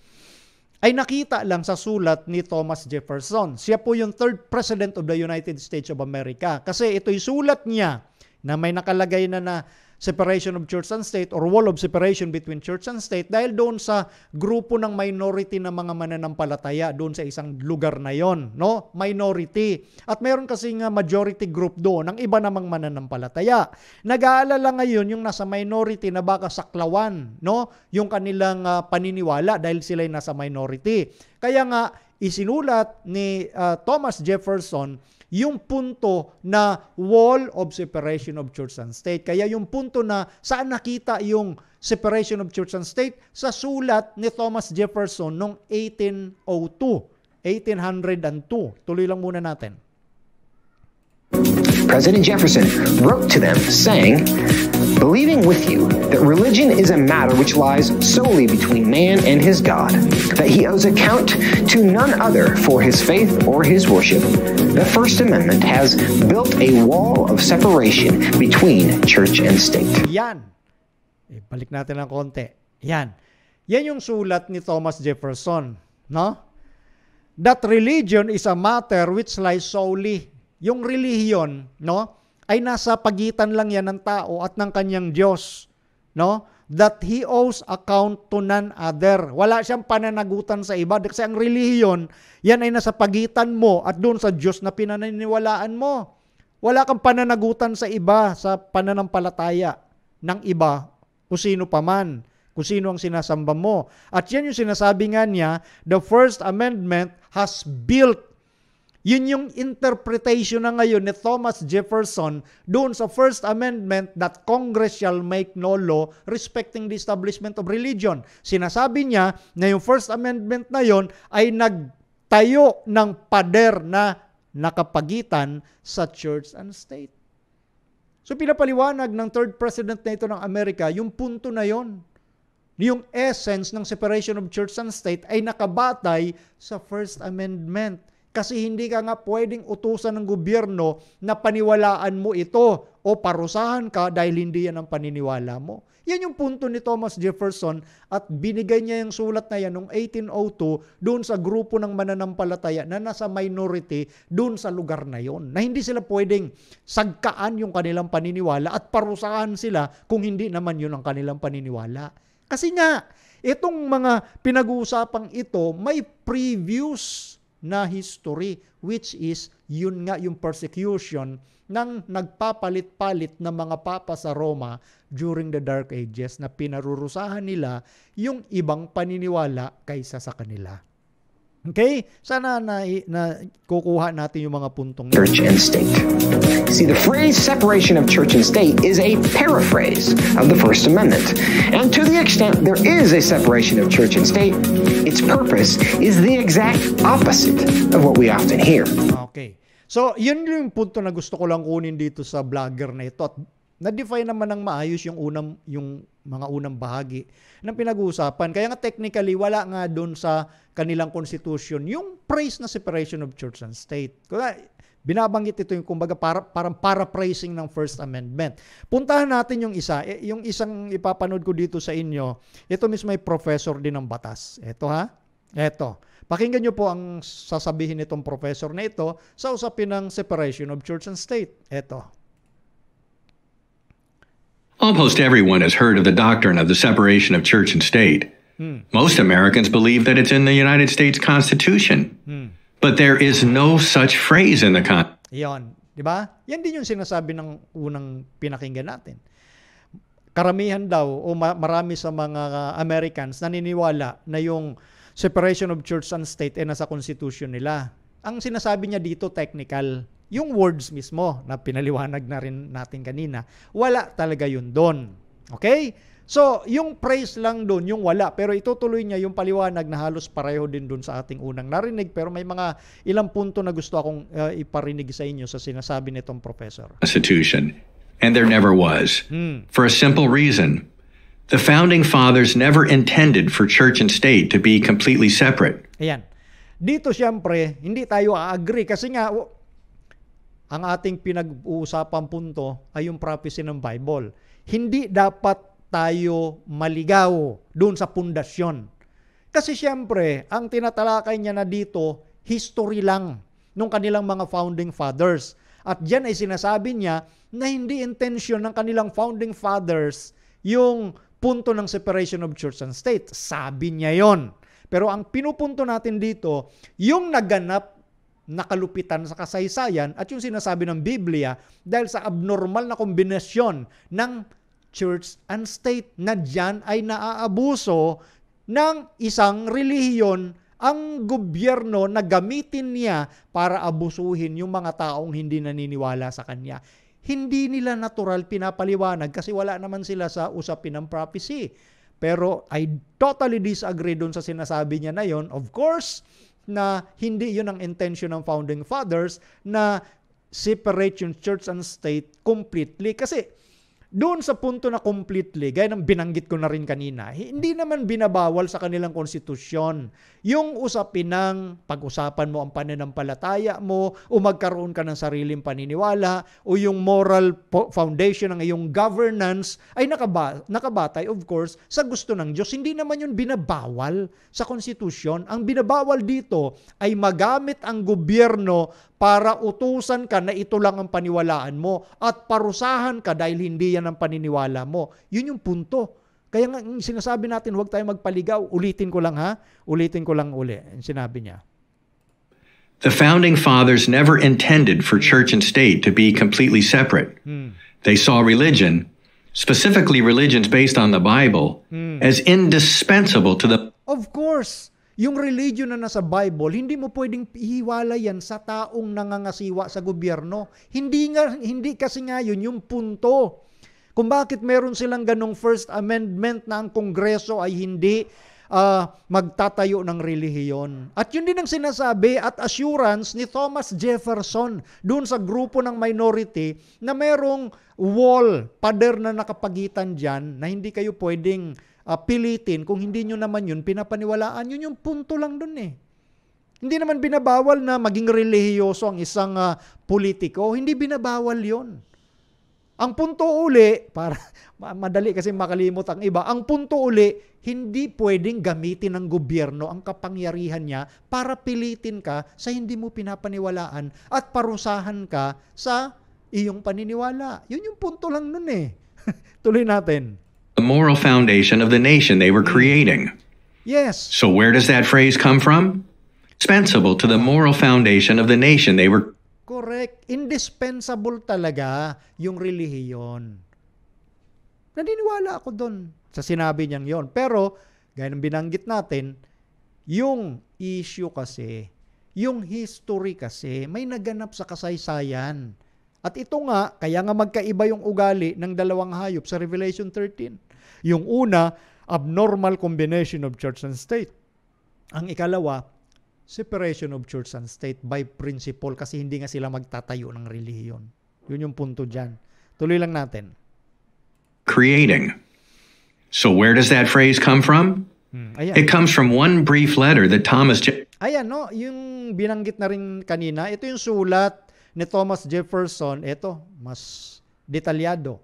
ay nakita lang sa sulat ni Thomas Jefferson. Siya po yung 3rd President of the United States of America. Kasi ito'y sulat niya na may nakalagay na separation of church and state or wall of separation between church and state dahil doon sa grupo ng minority ng mga mananampalataya doon sa isang lugar na yon, no? Minority. At mayroon kasing majority group doon ng iba namang mananampalataya. Nag-aalala ngayon yung nasa minority na baka saklawan, no? Yung kanilang paniniwala dahil sila'y nasa minority. Kaya nga isinulat ni Thomas Jefferson yung punto na wall of separation of church and state. Kaya yung punto na saan nakita yung separation of church and state? Sa sulat ni Thomas Jefferson noong 1802. Tuloy lang muna natin. President Jefferson wrote to them saying, "Believing with you that religion is a matter which lies solely between man and his God, that he owes account to none other for his faith or his worship, the First Amendment has built a wall of separation between church and state." Yan. Balik natin ng konti. Yan. Yan yung sulat ni Thomas Jefferson, no? That religion is a matter which lies solely. Yung relihiyon, no, ay nasa pagitan lang yan ng tao at ng kanyang Diyos, no? That he owes account to none other. Wala siyang pananagutan sa iba. Kasi ang relihiyon, yan ay nasa pagitan mo at doon sa Diyos na pinaniniwalaan mo. Wala kang pananagutan sa iba, sa pananampalataya ng iba o sino pa man, kung sino ang sinasamba mo. At yan yung sinasabi nga niya, the First Amendment has built. Yun yung interpretation na ngayon ni Thomas Jefferson doon sa First Amendment that Congress shall make no law respecting the establishment of religion. Sinasabi niya na yung First Amendment na yon ay nagtayo ng pader na nakapagitan sa church and state. So pinapaliwanag ng third president na ito ng Amerika, yung punto na yon. Yung essence ng separation of church and state ay nakabatay sa First Amendment. Kasi hindi ka nga pwedeng utusan ng gobyerno na paniwalaan mo ito o parusahan ka dahil hindi yan ang paniniwala mo. Yan yung punto ni Thomas Jefferson at binigay niya yung sulat na yan noong 1802 doon sa grupo ng mananampalataya na nasa minority doon sa lugar na yon. Na hindi sila pwedeng sagkaan yung kanilang paniniwala at parusahan sila kung hindi naman yun ang kanilang paniniwala. Kasi nga, itong mga pinag-uusapang ito may previous na history, which is yun nga yung persecution ng nagpapalit-palit na mga papa sa Roma during the Dark Ages na pinarurusahan nila yung ibang paniniwala kaysa sa kanila. Okay? Sana na kukuha natin yung mga puntong church and state. See, the phrase separation of church and state is a paraphrase of the First Amendment. And to the extent there is a separation of church and state, its purpose is the exact opposite of what we often hear. Okay. So, yun yung punto na gusto ko lang kunin dito sa vlogger na ito. At na-define naman ng maayos yung mga unang bahagi ng pinag-uusapan. Kaya nga technically, wala nga doon sa kanilang constitution yung phrase na separation of church and state. Kaya binabanggit ito yung kumbaga parang paraphrasing ng First Amendment. Puntahan natin yung isa. Yung isang ipapanood ko dito sa inyo, ito mismo ay professor din ng batas. Ito ha? Ito. Pakinggan nyo po ang sasabihin nitong professor na ito sa usapin ng separation of church and state. Ito. Almost everyone has heard of the doctrine of the separation of church and state. Most Americans believe that it's in the United States Constitution. But there is no such phrase in the Constitution. Yan. Diba? Yan din yung sinasabi ng unang pinakinggan natin. Karamihan daw o marami sa mga Americans naniniwala na yung separation of church and state ay nasa constitution nila. Ang sinasabi niya dito technical, yung words mismo na pinaliwanag na rin natin kanina, wala talaga yun doon. Okay? So, yung praise lang doon, yung wala. Pero itutuloy niya yung paliwanag na halos pareho din doon sa ating unang narinig. Pero may mga ilang punto na gusto akong iparinig sa inyo sa sinasabi nitong professor. Constitution. And there never was. For a simple reason. The founding fathers never intended for church and state to be completely separate. Ayan. Dito siyempre, hindi tayo a-agree kasi nga ang ating pinag-uusapang punto ay yung prophecy ng Bible. Hindi dapat tayo maligaw doon sa pundasyon. Kasi siyempre, ang tinatalakay niya na dito, history lang nung kanilang mga founding fathers. At diyan ay sinasabi niya na hindi intensyon ng kanilang founding fathers yung punto ng separation of church and state. Sabi niya yon. Pero ang pinupunto natin dito, yung naganap na kalupitan sa kasaysayan at yung sinasabi ng Biblia dahil sa abnormal na kombinasyon ng church and state na diyan ay naaabuso ng isang relihiyon ang gobyerno na gamitin niya para abusuhin yung mga taong hindi naniniwala sa kanya. Hindi nila natural pinapaliwanag kasi wala naman sila sa usapin ng prophecy. Pero I totally disagree dun sa sinasabi niya na yon. Of course, na hindi yun ang intention ng founding fathers na separate yung church and state completely. Kasi doon sa punto na completely, gaya ng binanggit ko na rin kanina, hindi naman binabawal sa kanilang konstitusyon yung usapin ng pag-usapan mo ang pananampalataya mo o magkaroon ka ng sariling paniniwala o yung moral foundation ng iyong governance ay nakabatay, of course, sa gusto ng Diyos. Hindi naman yun binabawal sa konstitusyon. Ang binabawal dito ay magamit ang gobyerno para utusan ka na ito lang ang paniwalaan mo at parusahan ka dahil hindi yan ang paniniwala mo. Yun yung punto. Kaya nga sinasabi natin, huwag tayo magpaligaw. Ulitin ko lang ha. Ulitin ko lang uli. Sinabi niya. The founding fathers never intended for church and state to be completely separate. They saw religion, specifically religions based on the Bible, as indispensable to the... Of course. Yung religion na nasa Bible, hindi mo pwedeng ihiwala yan sa taong nangangasiwa sa gobyerno. Hindi kasi nga yun yung punto. Kung bakit meron silang ganong First Amendment na ang Kongreso ay hindi magtatayo ng relihiyon. At yun din ang sinasabi at assurance ni Thomas Jefferson doon sa grupo ng minority na merong wall, pader na nakapagitan dyan na hindi kayo pwedeng pilitin kung hindi nyo naman yun pinapaniwalaan. Yun yung punto lang dun eh. Hindi naman binabawal na maging relihiyoso ang isang politiko. Hindi binabawal yon. Ang punto uli, para madali kasi makalimot ang iba, ang punto uli, hindi pwedeng gamitin ng gobyerno ang kapangyarihan niya para pilitin ka sa hindi mo pinapaniwalaan at parusahan ka sa iyong paniniwala. Yun yung punto lang nun eh. Tuloy natin. The moral foundation of the nation they were creating. Yes. So where does that phrase come from? Indispensable to the moral foundation of the nation they were... Correct. Indispensable talaga yung relihiyon. Naniniwala ako doon sa sinabi niyang yon. Pero, gaya ng binanggit natin, yung issue kasi, yung history kasi, may naganap sa kasaysayan. At ito nga, kaya nga magkaiba yung ugali ng dalawang hayop sa Revelation 13. Yung una, abnormal combination of church and state. Ang ikalawa, separation of church and state by principle kasi hindi nga sila magtatayo ng relihiyon. Yun yung punto dyan. Tuloy lang natin. Creating. So where does that phrase come from? Ayan. It comes from one brief letter that Thomas... Ayan, no? Yung binanggit na rin kanina, ito yung sulat ni Thomas Jefferson, ito, mas detalyado.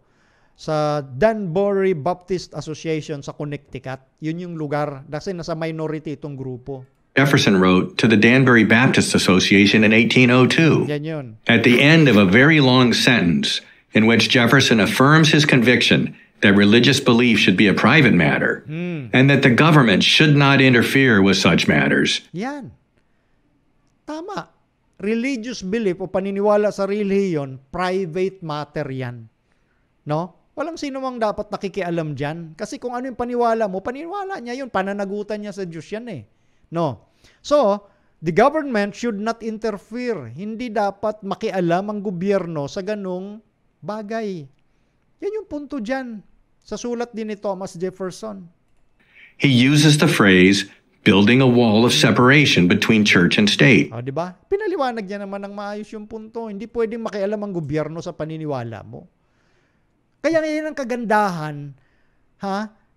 Sa Danbury Baptist Association sa Connecticut. Yun yung lugar, kasi nasa minority itong grupo. Jefferson wrote to the Danbury Baptist Association in 1802. Yan yun. At the end of a very long sentence in which Jefferson affirms his conviction that religious belief should be a private matter and that the government should not interfere with such matters. Yan. Tama. Religious belief o paniniwala sa relihiyon, private matter yan. No? Walang sino mang dapat nakikialam dyan. Kasi kung ano yung paniwala mo, paniniwala niya yun. Pananagutan niya sa Diyos yan eh. No. So, the government should not interfere. Hindi dapat makialam ang gobyerno sa ganong bagay. Yan yung punto dyan. Sa sulat din ni Thomas Jefferson. He uses the phrase, building a wall of separation between church and state. O, diba? Pinaliwanag niya naman ng maayos yung punto. Hindi pwedeng makialam ang gobyerno sa paniniwala mo. Kaya yan ang kagandahan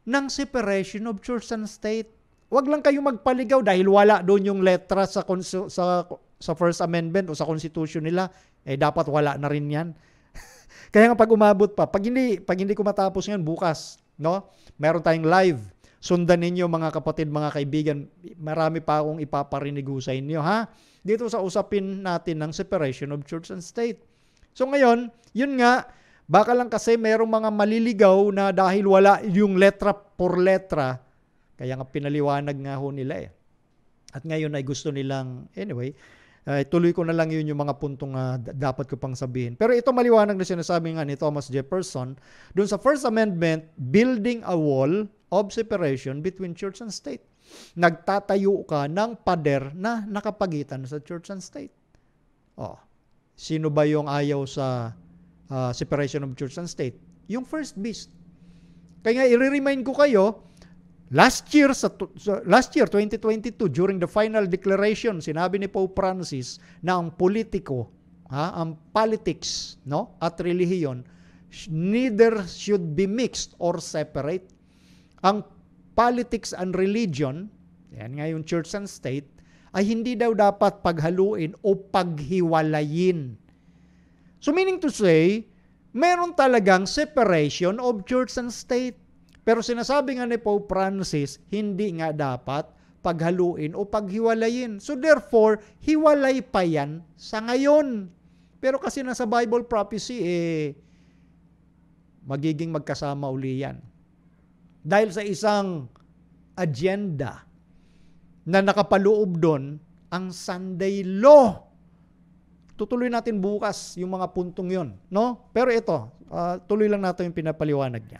ng separation of church and state. Huwag lang kayo magpaligaw dahil wala doon yung letra sa First Amendment o sa Constitution nila. Eh, dapat wala na rin yan. Kaya nga pag umabot pa, pag hindi ko matapos ngayon, bukas, no? Meron tayong live. Sundan ninyo mga kapatid, mga kaibigan. Marami pa akong ipaparinig sa inyo, ha? Dito sa usapin natin ng separation of church and state. So ngayon, yun nga, baka lang kasi merong mga maliligaw na dahil wala yung letra por letra, kaya nga pinaliwanag nga ho nila eh. At ngayon ay gusto nilang, anyway, tuloy ko na lang yun yung mga puntong dapat ko pang sabihin. Pero ito maliwanag na sinasabi nga ni Thomas Jefferson, dun sa First Amendment, building a wall of separation between church and state. Nagtatayo ka ng pader na nakapagitan sa church and state. Sino ba yung ayaw sa separation of church and state? Yung first beast. Kaya nga, i-remind ko kayo, last year 2022, during the final declaration, sinabi ni Pope Francis na ang ang politics, no, at relihiyon, neither should be mixed or separate. Ang politics and religion, yan nga yung church and state, ay hindi daw dapat paghaluin o paghiwalayin. So meaning to say, meron talagang separation of church and state. Pero sinasabi nga ni Pope Francis, hindi nga dapat paghaluin o paghiwalayin. So therefore, hiwalay pa yan sa ngayon. Pero kasi nasa Bible prophecy, magiging magkasama uli yan. Dahil sa isang agenda na nakapaloob doon, ang Sunday Law. Tutuloy natin bukas yung mga puntong yon, no? Pero ito, tuloy lang natin yung pinapaliwanag niya.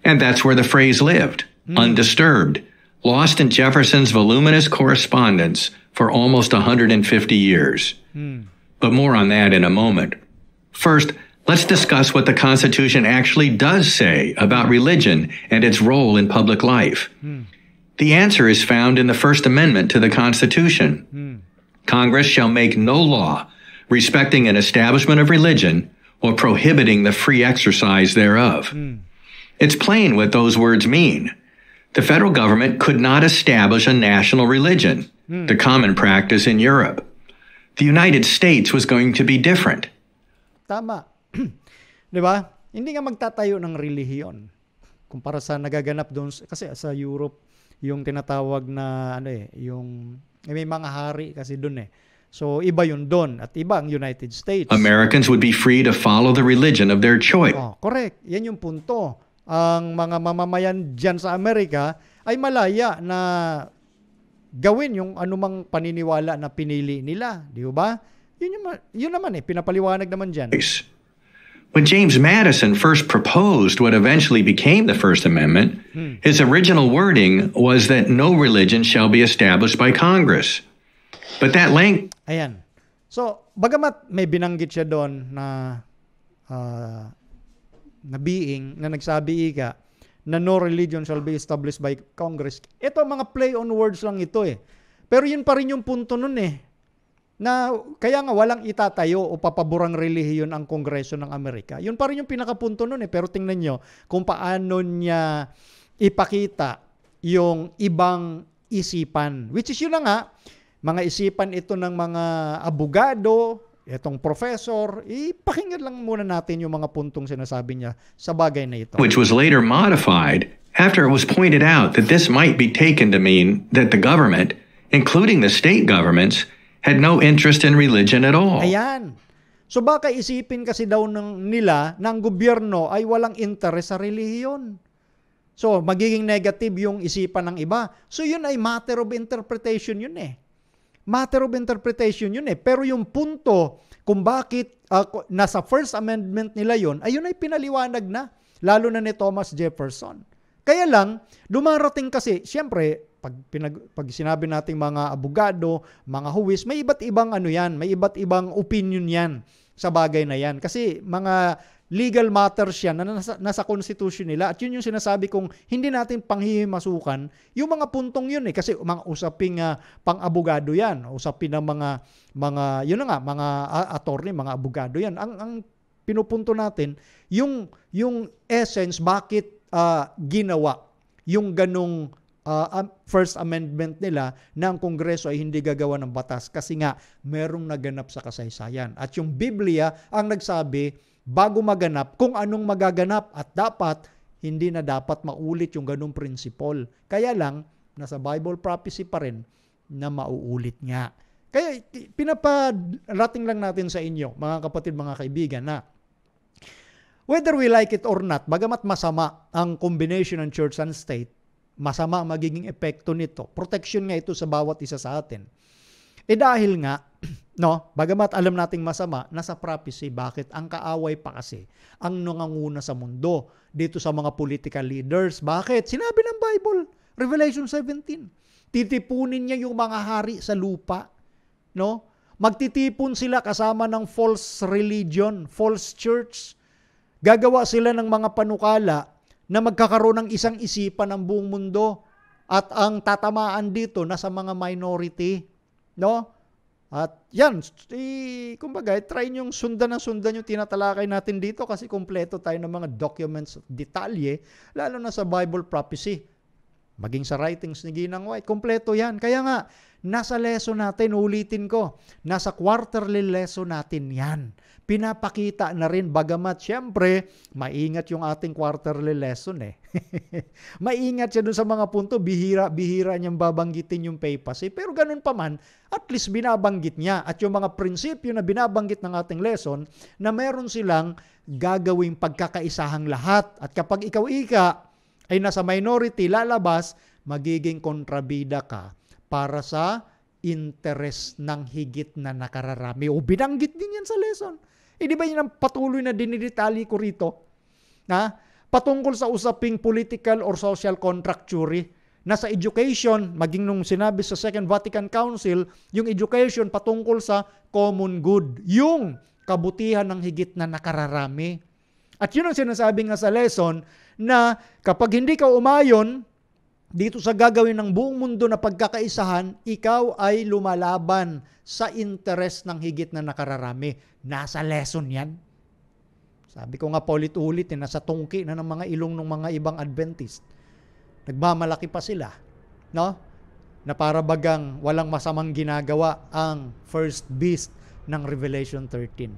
And that's where the phrase lived, undisturbed, lost in Jefferson's voluminous correspondence for almost 150 years. But more on that in a moment. First, let's discuss what the Constitution actually does say about religion and its role in public life. The answer is found in the First Amendment to the Constitution. Congress shall make no law respecting an establishment of religion or prohibiting the free exercise thereof. It's plain what those words mean. The federal government could not establish a national religion, the common practice in Europe. The United States was going to be different. Tama. Di ba? Hindi nga magtatayo ng relihiyon. Kumpara sa nagaganap doon, kasi sa Europe, yung tinatawag na, yung, may mga hari kasi doon So, iba yun doon at iba ang United States. Americans would be free to follow the religion of their choice. Correct. Yan yung punto. Ang mga mamamayan dyan sa Amerika ay malaya na gawin yung anumang paniniwala na pinili nila. Di ba? Yun naman pinapaliwanag naman dyan. When James Madison first proposed what eventually became the First Amendment, his original wording was that no religion shall be established by Congress. But that Ayan. So, bagamat may binanggit siya doon na being na nagsabi na no religion shall be established by Congress. Ito mga play on words lang ito Pero yun pa rin yung punto nun na kaya nga walang itatayo o papaborang relihiyon ang Kongreso ng Amerika. Yun pa rin yung pinakapunto nun Pero tingnan nyo kung paano niya ipakita yung ibang isipan. Which is yun na nga, mga isipan ito ng mga abogado, itong professor, ipakinggan lang muna natin yung mga puntong sinasabi niya sa bagay na ito. Which was later modified after it was pointed out that this might be taken to mean that the government, including the state governments, had no interest in religion at all. Ayan. So baka isipin kasi daw nila ng gobyerno ay walang interes sa relihiyon. So magiging negative yung isipan ng iba. So yun ay matter of interpretation yun Matter of interpretation yun Pero yung punto kung bakit nasa First Amendment nila yun, ayun ay pinaliwanag na. Lalo na ni Thomas Jefferson. Kaya lang, dumarating kasi, siyempre, pag sinabi nating mga abogado, mga huwis, may iba't ibang may iba't ibang opinion yan sa bagay na yan. Kasi mga legal matters yan na nasa Constitution nila at yun yung sinasabi kong hindi natin panghihimasukan yung mga puntong yun kasi mga usaping pang-abogado yan, usapin ng mga attorney, mga abogado yan. Ang pinupunto natin yung essence bakit ginawa yung ganong First Amendment nila na ang Kongreso ay hindi gagawa ng batas kasi nga merong naganap sa kasaysayan. At yung Biblia ang nagsabi bago maganap kung anong magaganap at dapat, hindi na dapat maulit yung ganung prinsipal. Kaya lang, nasa Bible prophecy pa rin na mauulit nga. Kaya pinaparating lang natin sa inyo, mga kapatid, mga kaibigan, na whether we like it or not, bagamat masama ang combination ng church and state, masama ang magiging epekto nito. Protection nga ito sa bawat isa sa atin. Dahil nga, no, bagamat alam nating masama, nasa prophecy, bakit? Ang kaaway pa kasi ang nanganguna sa mundo dito sa mga political leaders. Bakit? Sinabi ng Bible, Revelation 17. Titipunin niya yung mga hari sa lupa, no? Magtitipon sila kasama ng false religion, false church. Gagawa sila ng mga panukala na magkakaroon ng isang isipan ng buong mundo. At ang tatamaan dito nasa mga minority, no? At yan, kumbaga, try niyong sundan yung tinatalakay natin dito kasi kumpleto tayo ng mga documents at detalye, lalo na sa Bible prophecy. Maging sa writings ni Ginang White, kumpleto yan. Kaya nga, nasa lesson natin, ulitin ko, nasa quarterly lesson natin yan. Pinapakita na rin, bagamat syempre, maingat yung ating quarterly lesson eh. Maingat siya dun sa mga punto, bihira niyang babanggitin yung papacy. Pero ganun pa man, at least binabanggit niya. At yung mga prinsipyo na binabanggit ng ating lesson, na meron silang gagawing pagkakaisahang lahat. At kapag ikaw ay nasa minority, lalabas, magiging kontrabida ka para sa interest ng higit na nakararami. O binanggit din yan sa lesson. Di ba yun ang patuloy na dinidetali ko rito? Patungkol sa usaping political or social contractuary, na sa education, maging nung sinabi sa Second Vatican Council, yung education patungkol sa common good, yung kabutihan ng higit na nakararami. At yun ang sinasabi nga sa lesson, na kapag hindi ka umayon dito sa gagawin ng buong mundo na pagkakaisahan, ikaw ay lumalaban sa interest ng higit na nakararami. Nasa lesson yan. Sabi ko nga paulit-ulit, nasa tungki na ng mga ilong ng mga ibang Adventist. Nagmamalaki pa sila, no? Na para bagang walang masamang ginagawa ang first beast ng Revelation 13.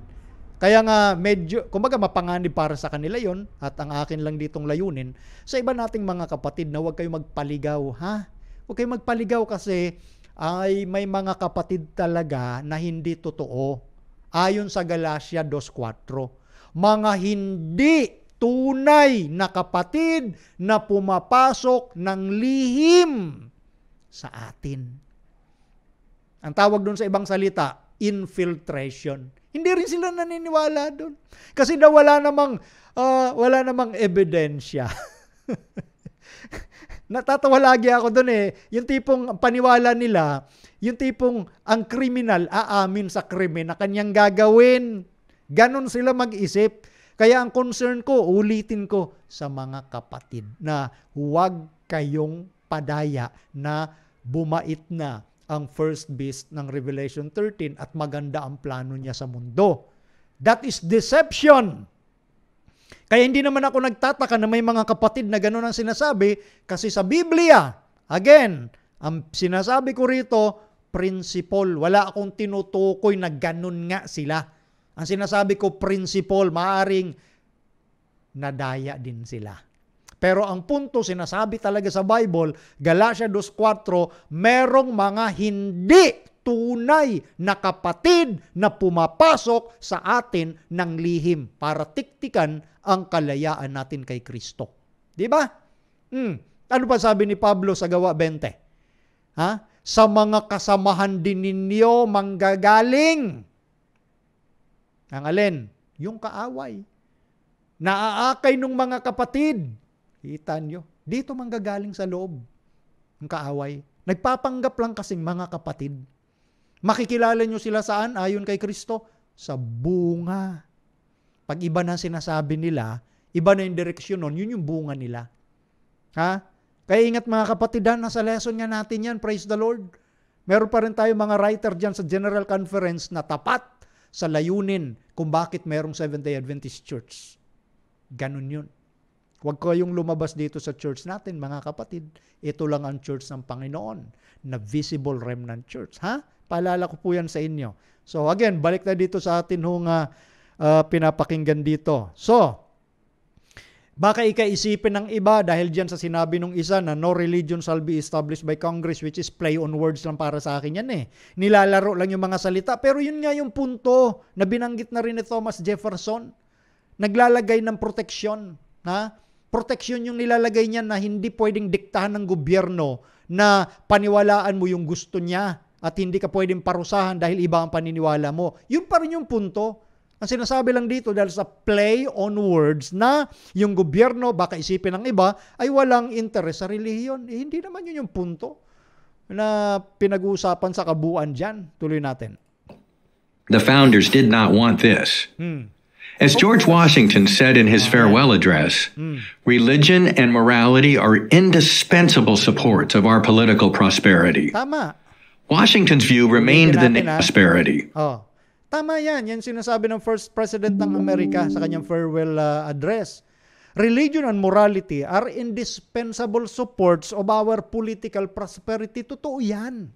Kaya nga medyo, kumbaga mapanganib para sa kanila yon, at ang akin lang ditong layunin sa iba nating mga kapatid na huwag kayong magpaligaw, ha? Huwag kayong magpaligaw kasi ay may mga kapatid talaga na hindi totoo. Ayon sa Galatia 2:4, mga hindi tunay na kapatid na pumapasok ng lihim sa atin. Ang tawag doon sa ibang salita, infiltration. Hindi rin sila naniniwala doon. Kasi daw wala namang ebidensya. Natatawa lagi ako doon eh. Yung tipong paniwala nila, yung tipong ang kriminal aamin sa krimen na kanyang gagawin. Ganon sila mag-isip. Kaya ang concern ko, ulitin ko sa mga kapatid na huwag kayong padaya na bumait na ang first beast ng Revelation 13 at maganda ang plano niya sa mundo. That is deception. Kaya hindi naman ako nagtataka na may mga kapatid na gano'n ang sinasabi kasi sa Biblia, again, ang sinasabi ko rito, principle. Wala akong tinutukoy na gano'n nga sila. Ang sinasabi ko, principle, maaring nadaya din sila. Pero ang punto, sinasabi talaga sa Bible, Galatia 2:4, merong mga hindi tunay na kapatid na pumapasok sa atin ng lihim para tiktikan ang kalayaan natin kay Kristo. Di ba? Ano pa sabi ni Pablo sa Gawa 20? Sa mga kasamahan din ninyo manggagaling. Ang alin? Yung kaaway. Naaakay ng mga kapatid. Kita nyo, dito manggagaling sa loob ang kaaway. Nagpapanggap lang kasing mga kapatid. Makikilala nyo sila saan ayon kay Kristo? Sa bunga. Pag iba na sinasabi nila, iba na yung direksyon nun, yun yung bunga nila. Kaya ingat mga kapatid, nasa lesson nga natin yan, praise the Lord. Meron pa rin tayo mga writer dyan sa General Conference na tapat sa layunin kung bakit merong Seventh-day Adventist Church. Ganun yun. Huwag kayong lumabas dito sa church natin, mga kapatid. Ito lang ang church ng Panginoon, na visible remnant church. Paalala ko po yan sa inyo. So again, balik na dito sa atin pinapakinggan dito. So, Baka ikaisipin ng iba dahil diyan sa sinabi nung isa na no religion shall be established by Congress, which is play on words lang para sa akin yan eh. Nilalaro lang yung mga salita. Pero yun nga yung punto na binanggit na rin ni Thomas Jefferson. Naglalagay ng proteksyon. Proteksyon yung nilalagay niya na hindi pwedeng diktahan ng gobyerno na paniwalaan mo yung gusto niya at hindi ka pwedeng parusahan dahil iba ang paniniwala mo. Yun pa rin yung punto. Ang sinasabi lang dito dahil sa play on words na yung gobyerno, baka isipin ng iba, ay walang interes sa relihiyon. Hindi naman yun yung punto na pinag-uusapan sa kabuuan dyan. Tuloy natin. The founders did not want this. As George Washington said in his farewell address, religion and morality are indispensable supports of our political prosperity. Tama. Washington's view remained the prosperity. Tama yan. Yan sinasabi ng first president ng Amerika sa kanyang farewell address. Religion and morality are indispensable supports of our political prosperity. Totoo yan.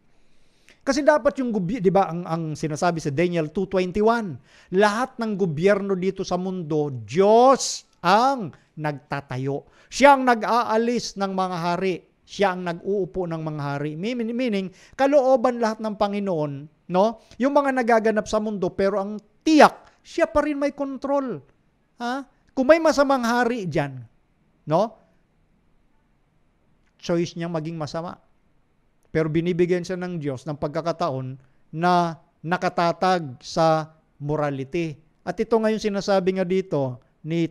Kasi dapat yung gobyerno, di ba, ang sinasabi sa Daniel 2:21, lahat ng gobyerno dito sa mundo, Diyos ang nagtatayo. Siya ang nag-aalis ng mga hari. Siya ang nag-uupo ng mga hari. Meaning, kalooban lahat ng Panginoon, no? Yung mga nagaganap sa mundo, pero ang tiyak, siya pa rin may control. Kung may masamang hari dyan, no? Choice niyang maging masama. Pero binibigyan siya ng Diyos ng pagkakataon na nakatatag sa morality. At ito ngayon sinasabi nga dito ni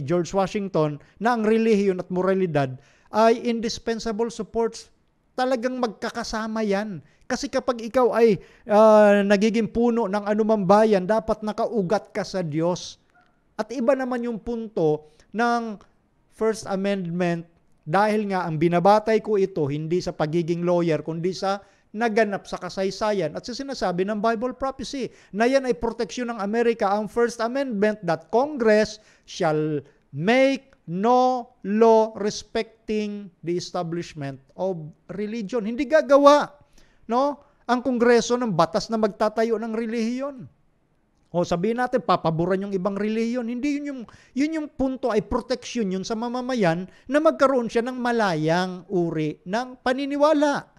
George Washington na ang relihiyon at moralidad ay indispensable supports. Talagang magkakasama yan. Kasi kapag ikaw ay nagiging puno ng anumang bayan, dapat nakaugat ka sa Diyos. At iba naman yung punto ng First Amendment dahil nga ang binabatay ko ito hindi sa pagiging lawyer kundi sa naganap sa kasaysayan at sa sinasabi ng Bible prophecy na yan ay proteksyon ng Amerika. Ang First Amendment that Congress shall make no law respecting the establishment of religion. Hindi gagawa, no? Ang Kongreso ng batas na magtatayo ng relihiyon. O sabihin natin, papaboran yung ibang relihiyon. Hindi yun yung punto ay proteksyon yun sa mamamayan na magkaroon siya ng malayang uri ng paniniwala.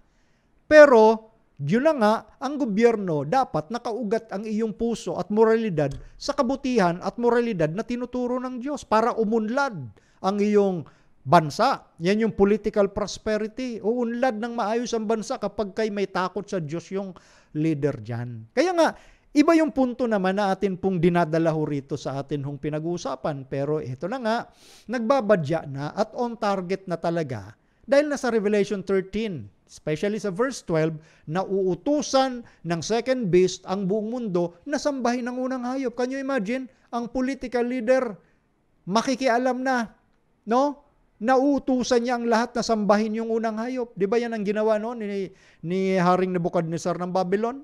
Pero, yun na nga, ang gobyerno dapat nakaugat ang iyong puso at moralidad sa kabutihan at moralidad na tinuturo ng Diyos para umunlad ang iyong bansa. Yan yung political prosperity. Uunlad ng maayos ang bansa kapag kay may takot sa Diyos yung leader dyan. Kaya nga, iba yung punto naman na atin pong dinadala ho rito sa atin hong pinag-uusapan. Pero ito na nga, nagbabadya na at on target na talaga dahil nasa Revelation 13, especially sa verse 12, na uutusan ng second beast ang buong mundo na sambahin ng unang hayop. Can you imagine? Ang political leader, makikialam na, no? Nauutusan niya ang lahat na sambahin yung unang hayop. Di ba yan ang ginawa noon ni Haring Nebuchadnezzar ng Babylon?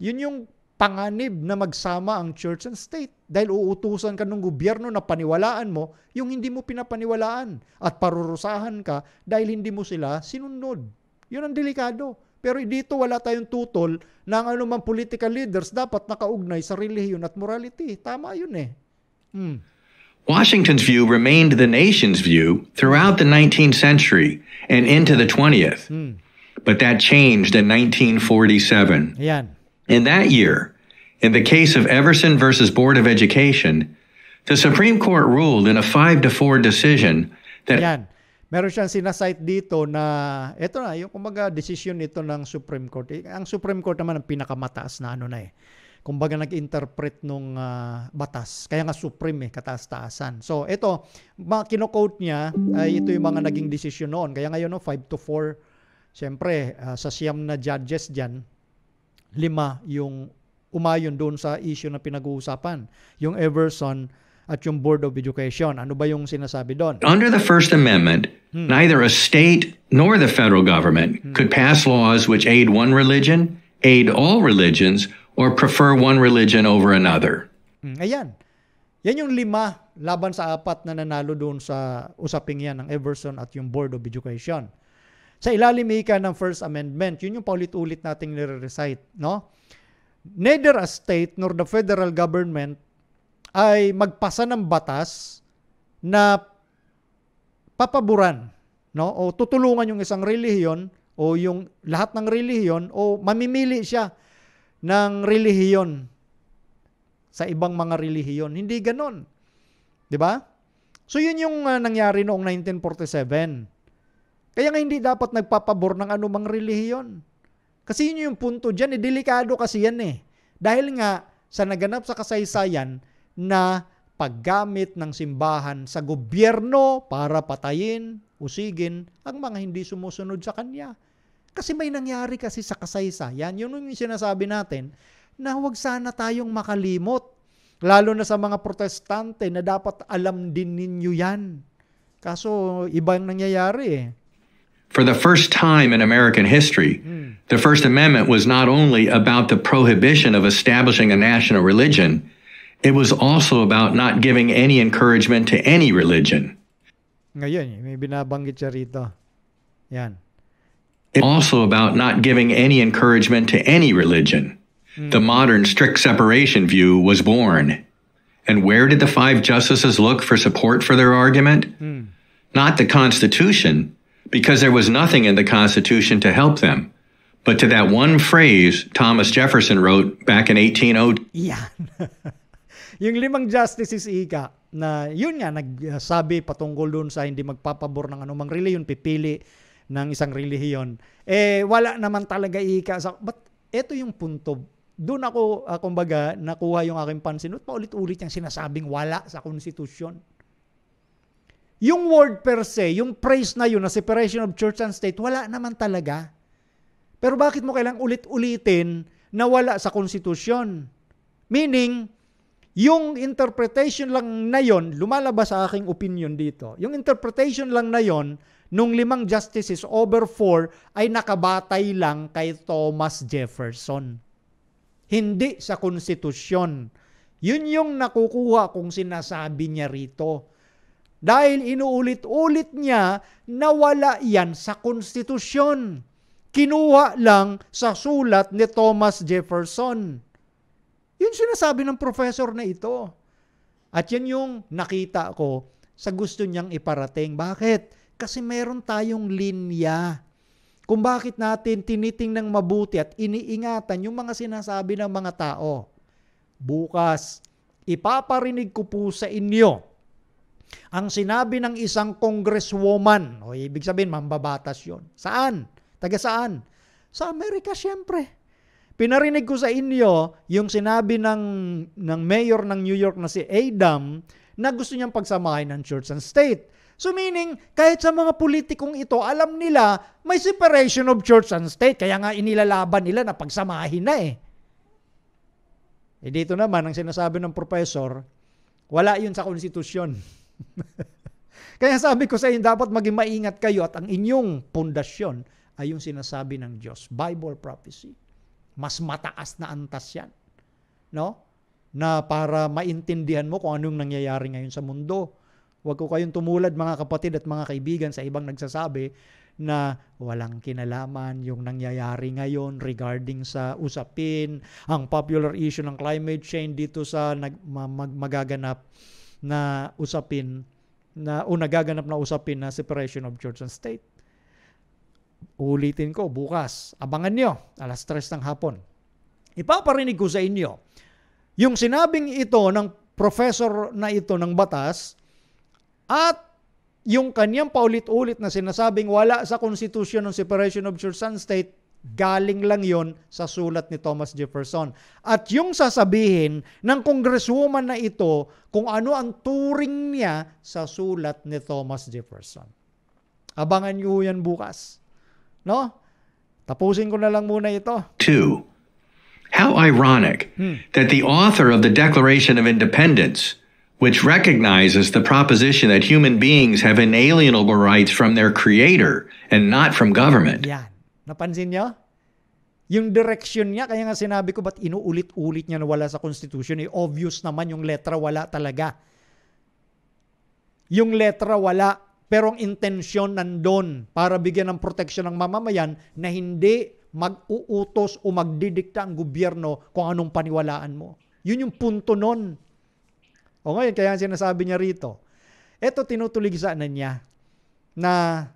Yun yung panganib na magsama ang church and state. Dahil uutusan ka ng gobyerno na paniwalaan mo yung hindi mo pinapaniwalaan at parurusahan ka dahil hindi mo sila sinunod. Yun ang delikado. Pero dito wala tayong tutol na ang anumang political leaders dapat nakaugnay sa relihiyon at morality. Tama yun eh. Washington's view remained the nation's view throughout the 19th century and into the 20th. But that changed in 1947. Ayan. In that year, in the case of Everson versus Board of Education, the Supreme Court ruled in a 5-4 decision that... Ayan. Meron siyang sinasite dito na, ito na, yung kumbaga decision ito ng Supreme Court. Ang Supreme Court naman ang pinakamataas na kumbaga nag-interpret nung batas. Kaya nga Supreme kataas-taasan. So ito, kino-quote niya, ay ito yung mga naging decision noon. Kaya ngayon 5-4, siyempre sa siyam na judges dyan, 5 yung umayon doon sa issue na pinag-uusapan. Yung Everson at yung Board of Education. Ano ba yung sinasabi doon? Under the First Amendment, neither a state nor the federal government could pass laws which aid one religion, aid all religions, or prefer one religion over another. Ayan. Yan yung 5 laban sa 4 na nanalo doon sa usaping yan ng Everson at yung Board of Education. Sa ilalim ng First Amendment, yun yung paulit-ulit nating nire-recite, no? Neither a state nor the federal government ay magpasa ng batas na papaboran, no? O tutulungan yung isang relihiyon o yung lahat ng relihiyon o mamimili siya ng relihiyon sa ibang mga relihiyon. Hindi ganon. 'Di ba? So yun yung nangyari noong 1947. Kaya nga hindi dapat nagpapabor ng anumang relihiyon. Kasi yun yung punto dyan. Delikado kasi yan eh. Dahil nga sa naganap sa kasaysayan na paggamit ng simbahan sa gobyerno para patayin, usigin ang mga hindi sumusunod sa kanya. Kasi may nangyari kasi sa kasaysayan. Yun yung sinasabi natin na huwag sana tayong makalimot. Lalo na sa mga protestante na dapat alam din ninyo yan. Kaso iba yung nangyayari eh. For the first time in American history, the First Amendment was not only about the prohibition of establishing a national religion, it was also about not giving any encouragement to any religion. Ngayon, may binabanggit siya rito. Yan. It's also about not giving any encouragement to any religion. The modern strict separation view was born. And where did the five justices look for support for their argument? Not the Constitution, because there was nothing in the Constitution to help them, but to that one phrase Thomas Jefferson wrote back in 1802. Yan. Yung 5 justices ika na yun nga nagsabi patungkol doon sa hindi magpapabor ng anumang relihiyon, pipili ng isang relihiyon. Eh wala naman talaga ika sa but ito yung punto. Doon ako kumbaga nakuha yung aking pansin. Paulit-ulit yung sinasabing wala sa konstitusyon. Yung word per se, yung phrase na yun na separation of church and state, wala naman talaga. Pero bakit mo kailangang ulit-ulitin na wala sa konstitusyon? Meaning, yung interpretation lang na yon, lumalabas sa aking opinion dito, yung interpretation lang na yon, nung 5 justices over 4 ay nakabatay lang kay Thomas Jefferson. Hindi sa konstitusyon. Yun yung nakukuha kung sinasabi niya rito. Dahil inuulit-ulit niya na wala yan sa konstitusyon. Kinuha lang sa sulat ni Thomas Jefferson. Yun sinasabi ng professor na ito. At yan yung nakita ko sa gusto niyang iparating. Bakit? Kasi meron tayong linya. Kung bakit natin tinitingnang mabuti at iniingatan yung mga sinasabi ng mga tao. Bukas, ipaparinig ko po sa inyo ang sinabi ng isang congresswoman, o ibig sabihin, mambabatas yun. Saan? Taga saan? Sa Amerika, syempre. Pinarinig ko sa inyo yung sinabi ng mayor ng New York na si Adam na gusto niyang pagsamahin ng church and state. So meaning, kahit sa mga politikong ito, alam nila may separation of church and state. Kaya nga inilalaban nila na pagsamahin na eh. Eh dito naman, ang sinasabi ng professor, wala yun sa konstitusyon. Kaya sabi ko sa inyo, dapat maging maingat kayo at ang inyong pundasyon ay yung sinasabi ng Diyos. Bible prophecy. Mas mataas na antas yan. No? Na para maintindihan mo kung anong nangyayari ngayon sa mundo. Huwag ko kayong tumulad mga kapatid at mga kaibigan sa ibang nagsasabi na walang kinalaman yung nangyayari ngayon regarding sa usapin, ang popular issue ng climate change dito sa magaganap na usapin na nagaganap na usapin na separation of church and state. Ulitin ko bukas. Abangan nyo, 3:00 ng hapon. Ipaparinig ko sa inyo yung sinabing ito ng professor na ito ng batas at yung kanyang paulit-ulit na sinasabing wala sa konstitusyon ng separation of church and state, galing lang yon sa sulat ni Thomas Jefferson. At yung sasabihin ng congresswoman na ito kung ano ang turing niya sa sulat ni Thomas Jefferson. Abangan nyo yan bukas. No? Tapusin ko na lang muna ito. 2. How ironic that the author of the Declaration of Independence, which recognizes the proposition that human beings have inalienable rights from their creator and not from government. Yan. Napansin niyo? Yung direction niya, kaya nga sinabi ko, ba't inuulit-ulit niya na wala sa Constitution? Eh, obvious naman yung letra wala talaga. Yung letra wala, pero ang intensyon nandun para bigyan ng proteksyon ng mamamayan na hindi mag-uutos o magdidikta ang gobyerno kung anong paniwalaan mo. Yun yung punto nun. O ngayon, kaya sinasabi niya rito, eto tinutuligsan na niya na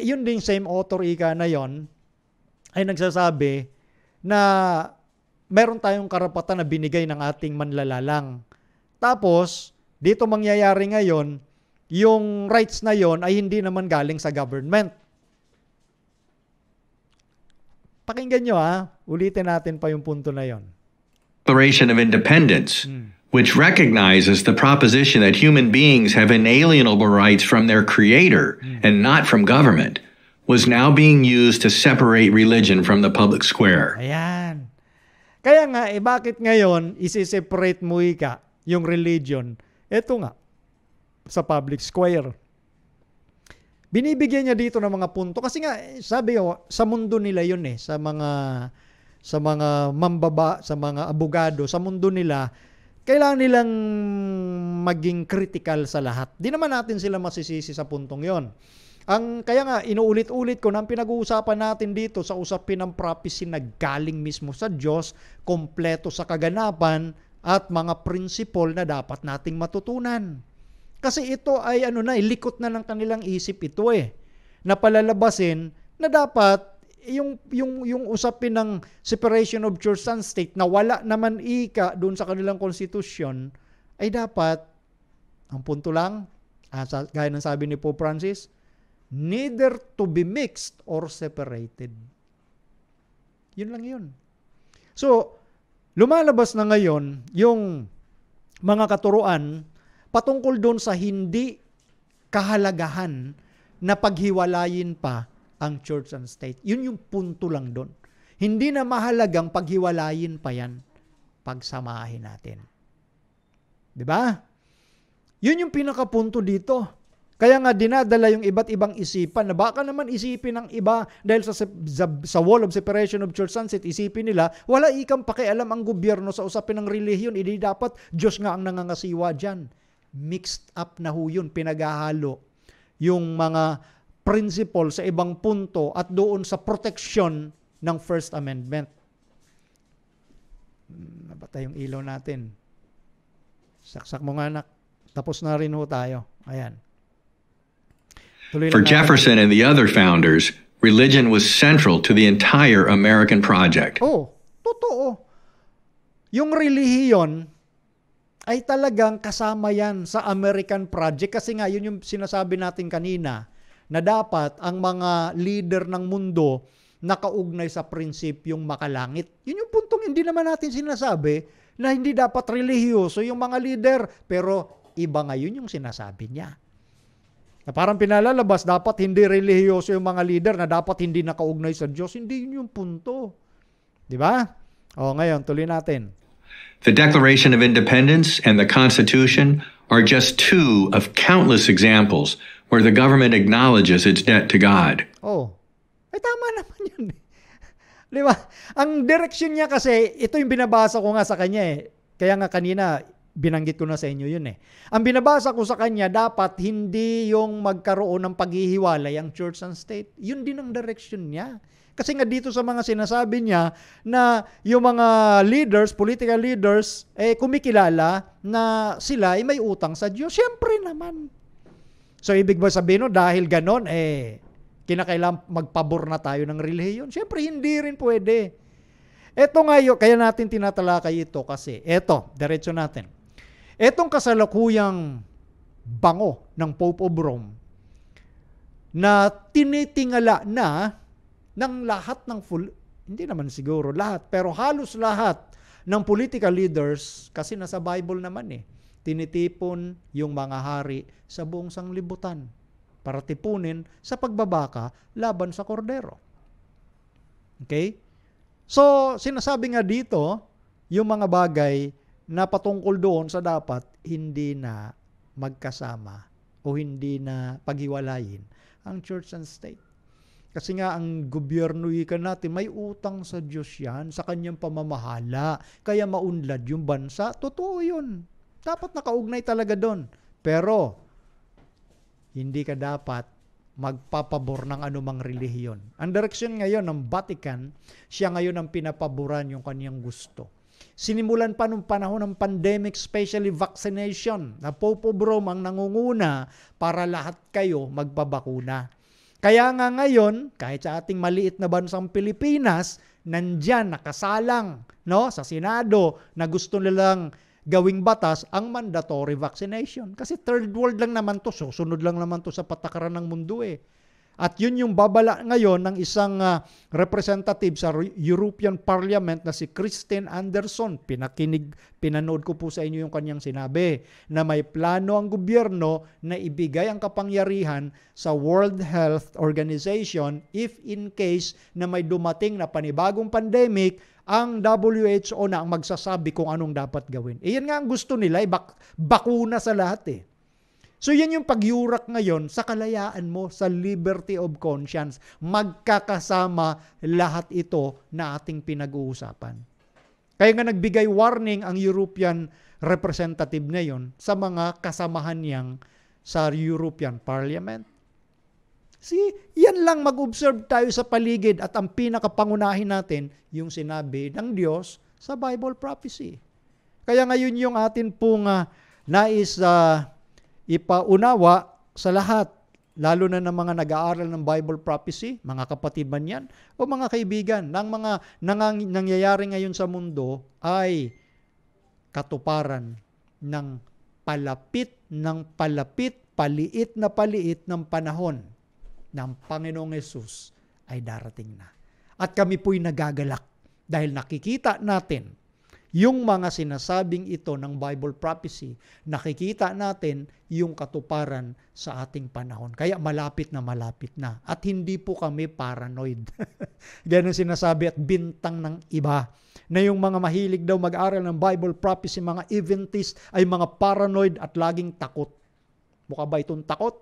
yun ding same author ika na yon ay nagsasabi na meron tayong karapatan na binigay ng ating manlalalang. Tapos, dito mangyayari ngayon, yung rights na yon ay hindi naman galing sa government. Pakinggan nyo ulitin natin pa yung punto na yon. Declaration of Independence, which recognizes the proposition that human beings have inalienable rights from their creator and not from government, was now being used to separate religion from the public square. Ayan. Kaya nga, bakit ngayon isi-separate mo yung religion? Ito nga, sa public square. Binibigyan niya dito ng mga punto kasi nga sabi ko sa mundo nila yun sa mga mambaba, sa mga abogado, sa mundo nila kailangan nilang maging critical sa lahat. Di naman natin sila masisisi sa puntong yon. Kaya nga inuulit-ulit ko na ang pinag-uusapan natin dito sa usapin ng prophecy na galing mismo sa Diyos, kompleto sa kaganapan at mga principle na dapat nating matutunan. Kasi ito ay likot na ng kanilang isip ito na palalabasin na dapat yung usapin ng separation of church and state na wala naman doon sa kanilang konstitusyon ay dapat, ang punto lang, gaya ng sabi ni Pope Francis, neither to be mixed or separated. Yun lang yun. So, lumalabas na ngayon yung mga katuruan patungkol doon sa hindi kahalagahan na paghiwalayin pa ang church and state. Yun yung punto lang doon. Hindi na mahalagang paghiwalayin pa yan, pagsamahin natin. Diba? Yun yung pinakapunto dito. Kaya nga dinadala yung iba't ibang isipan na baka naman isipin ng iba dahil sa wall of separation of church and state, isipin nila, wala ikang pakialam ang gobyerno sa usapin ng relihiyon, hindi dapat Diyos nga ang nangangasiwa dyan. Mixed up na ho yun, pinaghahalo yung mga principle sa ibang punto at doon sa protection ng First Amendment. Nabatay yung ilaw natin. Saksak mo nga anak. Tapos na rin ho tayo. Ayan. For Jefferson and the other founders, religion was central to the entire American project. Totoo. Yung relihiyon ay talagang kasama yan sa American project kasi nga yun yung sinasabi natin kanina na dapat ang mga leader ng mundo nakaugnay sa prinsipyong makalangit. Yun yung puntong hindi naman natin sinasabi na hindi dapat relihiyoso yung mga leader pero iba ngayon yung sinasabi niya. Na parang pinalalabas, dapat hindi relihiyoso yung mga leader na dapat hindi nakaugnay sa Diyos. Hindi yun yung punto. Di ba? Ngayon, tuloy natin. The Declaration of Independence and the Constitution are just two of countless examples where the government acknowledges its debt to God. Tama naman yun. Di ba? Ang direction niya kasi, ito yung binabasa ko nga sa kanya Kaya nga kanina, binanggit ko na sa inyo yun Ang binabasa ko sa kanya, dapat hindi yung magkaroon ng paghihiwalay ang church and state. Yun din ang direction niya. Kasi nga dito sa mga sinasabi niya na yung mga leaders, political leaders, kumikilala na sila ay may utang sa Diyos. Siyempre naman. So ibig ba sabihin dahil ganon, kinakailangan magpabor na tayo ng relihiyon? Siyempre hindi rin pwede. Ito ngayon, kaya natin tinatalakay ito kasi, diretso natin. Etong kasalukuyang bango ng Pope of Rome na tinitingala na ng lahat ng hindi naman siguro lahat, pero halos lahat ng political leaders, kasi nasa Bible naman tinitipon yung mga hari sa buong sanglibutan para tipunin sa pagbabaka laban sa kordero. Okay? So, sinasabi nga dito, yung mga bagay na patungkol doon sa dapat hindi na magkasama o hindi na paghiwalayin ang church and state. Kasi nga ang gobyerno natin, may utang sa Diyos yan, sa kanyang pamamahala. Kaya maunlad yung bansa. Totoo yun. Dapat nakaugnay talaga doon. Pero, hindi ka dapat magpapabor ng anumang relihiyon. Ang direksyon ngayon ng Vatican, siya ngayon ang pinapaboran yung kanyang gusto. Sinimulan pa nung panahon ng pandemic, especially vaccination, na Pope of Rome ang nangunguna para lahat kayo magpabakuna. Kaya nga ngayon, kahit sa ating maliit na bansang Pilipinas, nandyan, nakasalang, no, sa Senado na gusto nilang gawing batas ang mandatory vaccination. Kasi third world lang naman to, susunod lang naman to sa patakaran ng mundo eh. At yun yung babala ngayon ng isang representative sa European Parliament na si Christine Anderson. Pinanood ko po sa inyo yung kanyang sinabi na may plano ang gobyerno na ibigay ang kapangyarihan sa World Health Organization if in case na may dumating na panibagong pandemic, ang WHO na ang magsasabi kung anong dapat gawin. Iyan nga ang gusto nila, bakuna sa lahat eh. So yan yung pagyurak ngayon sa kalayaan mo, sa liberty of conscience. Magkakasama lahat ito na ating pinag-uusapan. Kaya nga nagbigay warning ang European representative na yon sa mga kasamahan niyang sa European Parliament. See, yan lang mag-observe tayo sa paligid at ang pinakapangunahin natin yung sinabi ng Diyos sa Bible prophecy. Kaya ngayon yung atin pong nais ipaunawa sa lahat, lalo na ng mga nag-aaral ng Bible prophecy, mga kapatid man yan, o mga kaibigan, ng mga nangyayari ngayon sa mundo ay katuparan ng palapit, paliit ng panahon ng Panginoong Hesus ay darating na. At kami po'y nagagalak dahil nakikita natin yung mga sinasabing ito ng Bible prophecy, nakikita natin yung katuparan sa ating panahon. Kaya malapit na. At hindi po kami paranoid. Ganun sinasabi at bintang ng iba. Na yung mga mahilig daw mag-aral ng Bible prophecy, mga eventist, ay mga paranoid at laging takot. Mukha ba itong takot?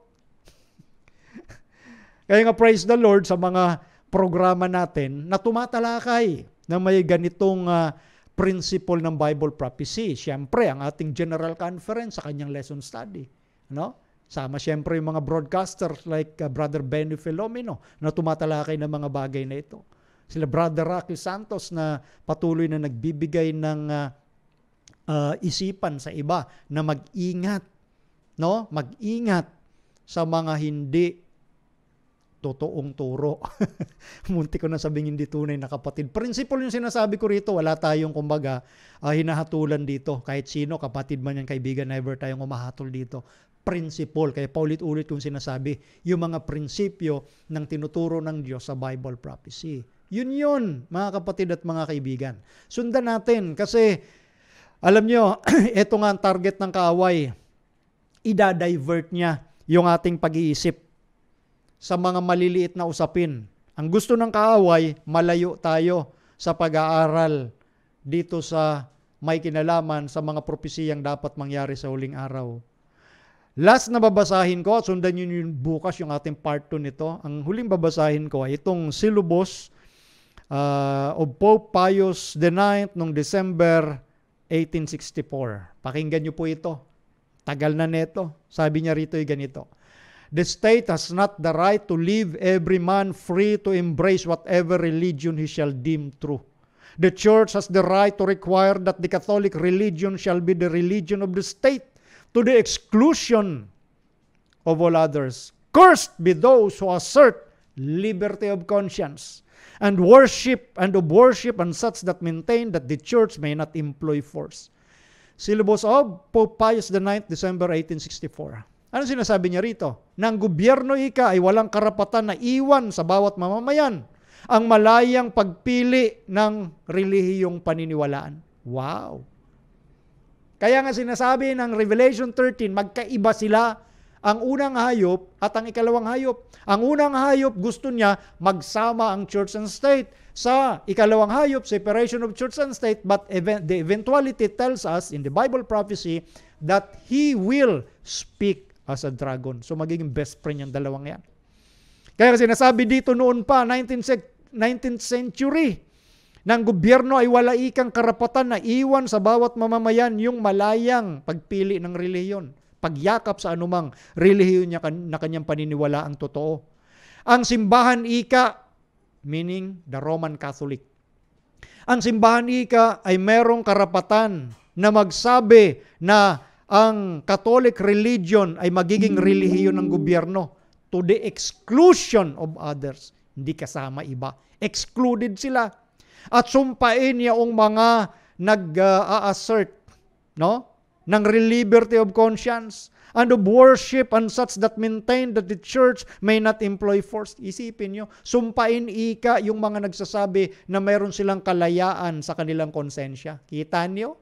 Kaya nga praise the Lord sa mga programa natin na tumatalakay na may ganitong principle ng Bible prophecy. Siyempre, ang ating General Conference sa kanyang lesson study. No? Sama siyempre yung mga broadcasters like Brother Benny Filomeno na tumatalakay ng mga bagay na ito. Sila Brother Rocky Santos na patuloy na nagbibigay ng isipan sa iba na mag-ingat. No? Mag-ingat sa mga hindi totoong turo. Munti ko na sabing hindi tunay na kapatid. Principle yung sinasabi ko rito, wala tayong kumbaga hinahatulan dito. Kahit sino, kapatid man yan, kaibigan, never tayong umahatol dito. Principle, kaya paulit-ulit kong sinasabi, yung mga prinsipyo ng tinuturo ng Diyos sa Bible prophecy. Yun, mga kapatid at mga kaibigan. Sundan natin kasi, alam nyo, ito nga ang target ng kaaway. Ida-divert niya yung ating pag-iisip sa mga maliliit na usapin. Ang gusto ng kaaway, malayo tayo sa pag-aaral dito sa may kinalaman sa mga propesiyang dapat mangyari sa huling araw. Last na babasahin ko, sundan nyo yung bukas yung ating part 2 nito. Ang huling babasahin ko ay itong Syllabus of Pope Pius IX noong December 1864. Pakinggan nyo po ito. Tagal na neto. Sabi niya rito ay ganito. The state has not the right to leave every man free to embrace whatever religion he shall deem true. The church has the right to require that the Catholic religion shall be the religion of the state to the exclusion of all others. Cursed be those who assert liberty of conscience and worship and such that maintain that the church may not employ force. Syllabus of Pope Pius IX, December 1864. Ano sinasabi niya rito? Nang gobyerno ay walang karapatan na iwan sa bawat mamamayan ang malayang pagpili ng relihiyong paniniwalaan. Wow! Kaya nga sinasabi ng Revelation 13, magkaiba sila ang unang hayop at ang ikalawang hayop. Ang unang hayop gusto niya magsama ang church and state. Sa ikalawang hayop, separation of church and state, but the eventuality tells us in the Bible prophecy that he will speak as a dragon. So magiging best friend yung dalawang yan. Kaya sinasabi dito noon pa, 19th century, ng gobyerno ay wala ikang karapatan na iwan sa bawat mamamayan yung malayang pagpili ng relihiyon, pagyakap sa anumang relihiyon niya na kanyang paniniwala ang totoo. Ang simbahan meaning the Roman Catholic, Ang simbahan ika ay merong karapatan na magsabi na ang Catholic religion ay magiging relihiyon ng gobyerno to the exclusion of others. Hindi kasama iba. Excluded sila. At sumpain yung mga nag-assert ng liberty of conscience and of worship and such that maintain that the church may not employ force. Isipin nyo, sumpain ika yung mga nagsasabi na mayroon silang kalayaan sa kanilang konsensya. Kita nyo?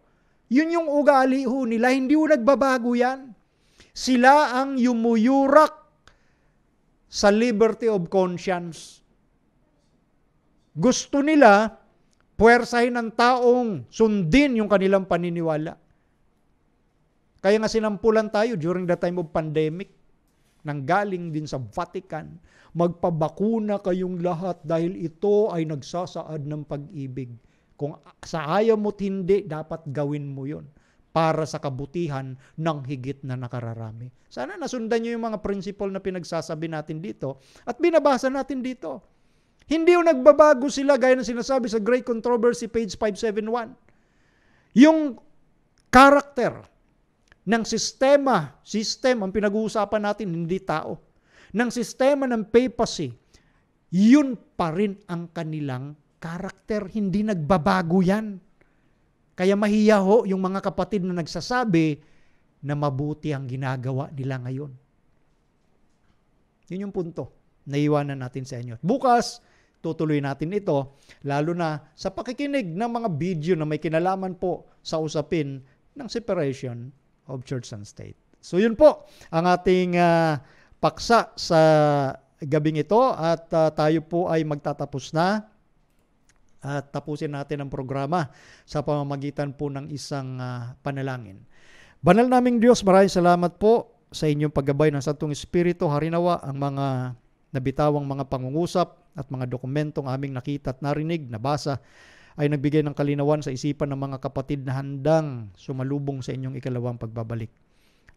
Yun yung ugali ho nila, hindi ho nagbabago yan. Sila ang yumuyurak sa liberty of conscience. Gusto nila puwersahin ng taong sundin yung kanilang paniniwala. Kaya nga sinampulan tayo during the time of pandemic, nanggaling din sa Vatican, magpabakuna kayong lahat dahil ito ay nagsasaad ng pag-ibig. Kung sa ayaw mo't hindi, dapat gawin mo yun para sa kabutihan ng higit na nakararami. Sana nasundan nyo yung mga principle na pinagsasabi natin dito at binabasa natin dito. Hindi yung nagbabago sila gaya ng sinasabi sa Great Controversy, page 571. Yung character ng system ang pinag-uusapan natin, hindi tao. Ng sistema ng papacy, yun pa rin ang kanilang karakter. Hindi nagbabago yan. Kaya mahiya ho yung mga kapatid na nagsasabi na mabuti ang ginagawa nila ngayon. Yun yung punto na iwanan natin sa inyo. Bukas, tutuloy natin ito, lalo na sa pakikinig ng mga video na may kinalaman po sa usapin ng separation of church and state. So yun po ang ating paksa sa gabing ito at tayo po ay magtatapos na at tapusin natin ang programa sa pamamagitan po ng isang panalangin. Banal naming Diyos, maraming salamat po sa inyong paggabay ng Santong Espiritu. Harinawa ang mga nabitawang mga pangungusap at mga dokumentong aming nakita at narinig, nabasa, ay nagbigay ng kalinawan sa isipan ng mga kapatid na handang sumalubong sa inyong ikalawang pagbabalik.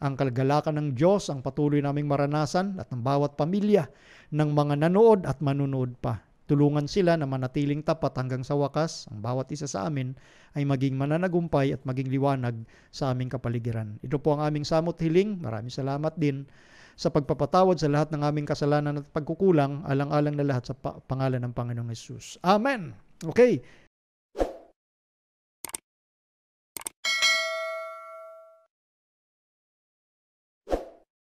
Ang kagalakan ng Diyos ang patuloy naming maranasan at ng bawat pamilya ng mga nanood at manunood pa. Tulungan sila na manatiling tapat hanggang sa wakas. Ang bawat isa sa amin ay maging mananagumpay at maging liwanag sa aming kapaligiran. Ito po ang aming samot hiling. Maraming salamat din sa pagpapatawad sa lahat ng aming kasalanan at pagkukulang, alang-alang na lahat sa pangalan ng Panginoong Hesus. Amen. Okay.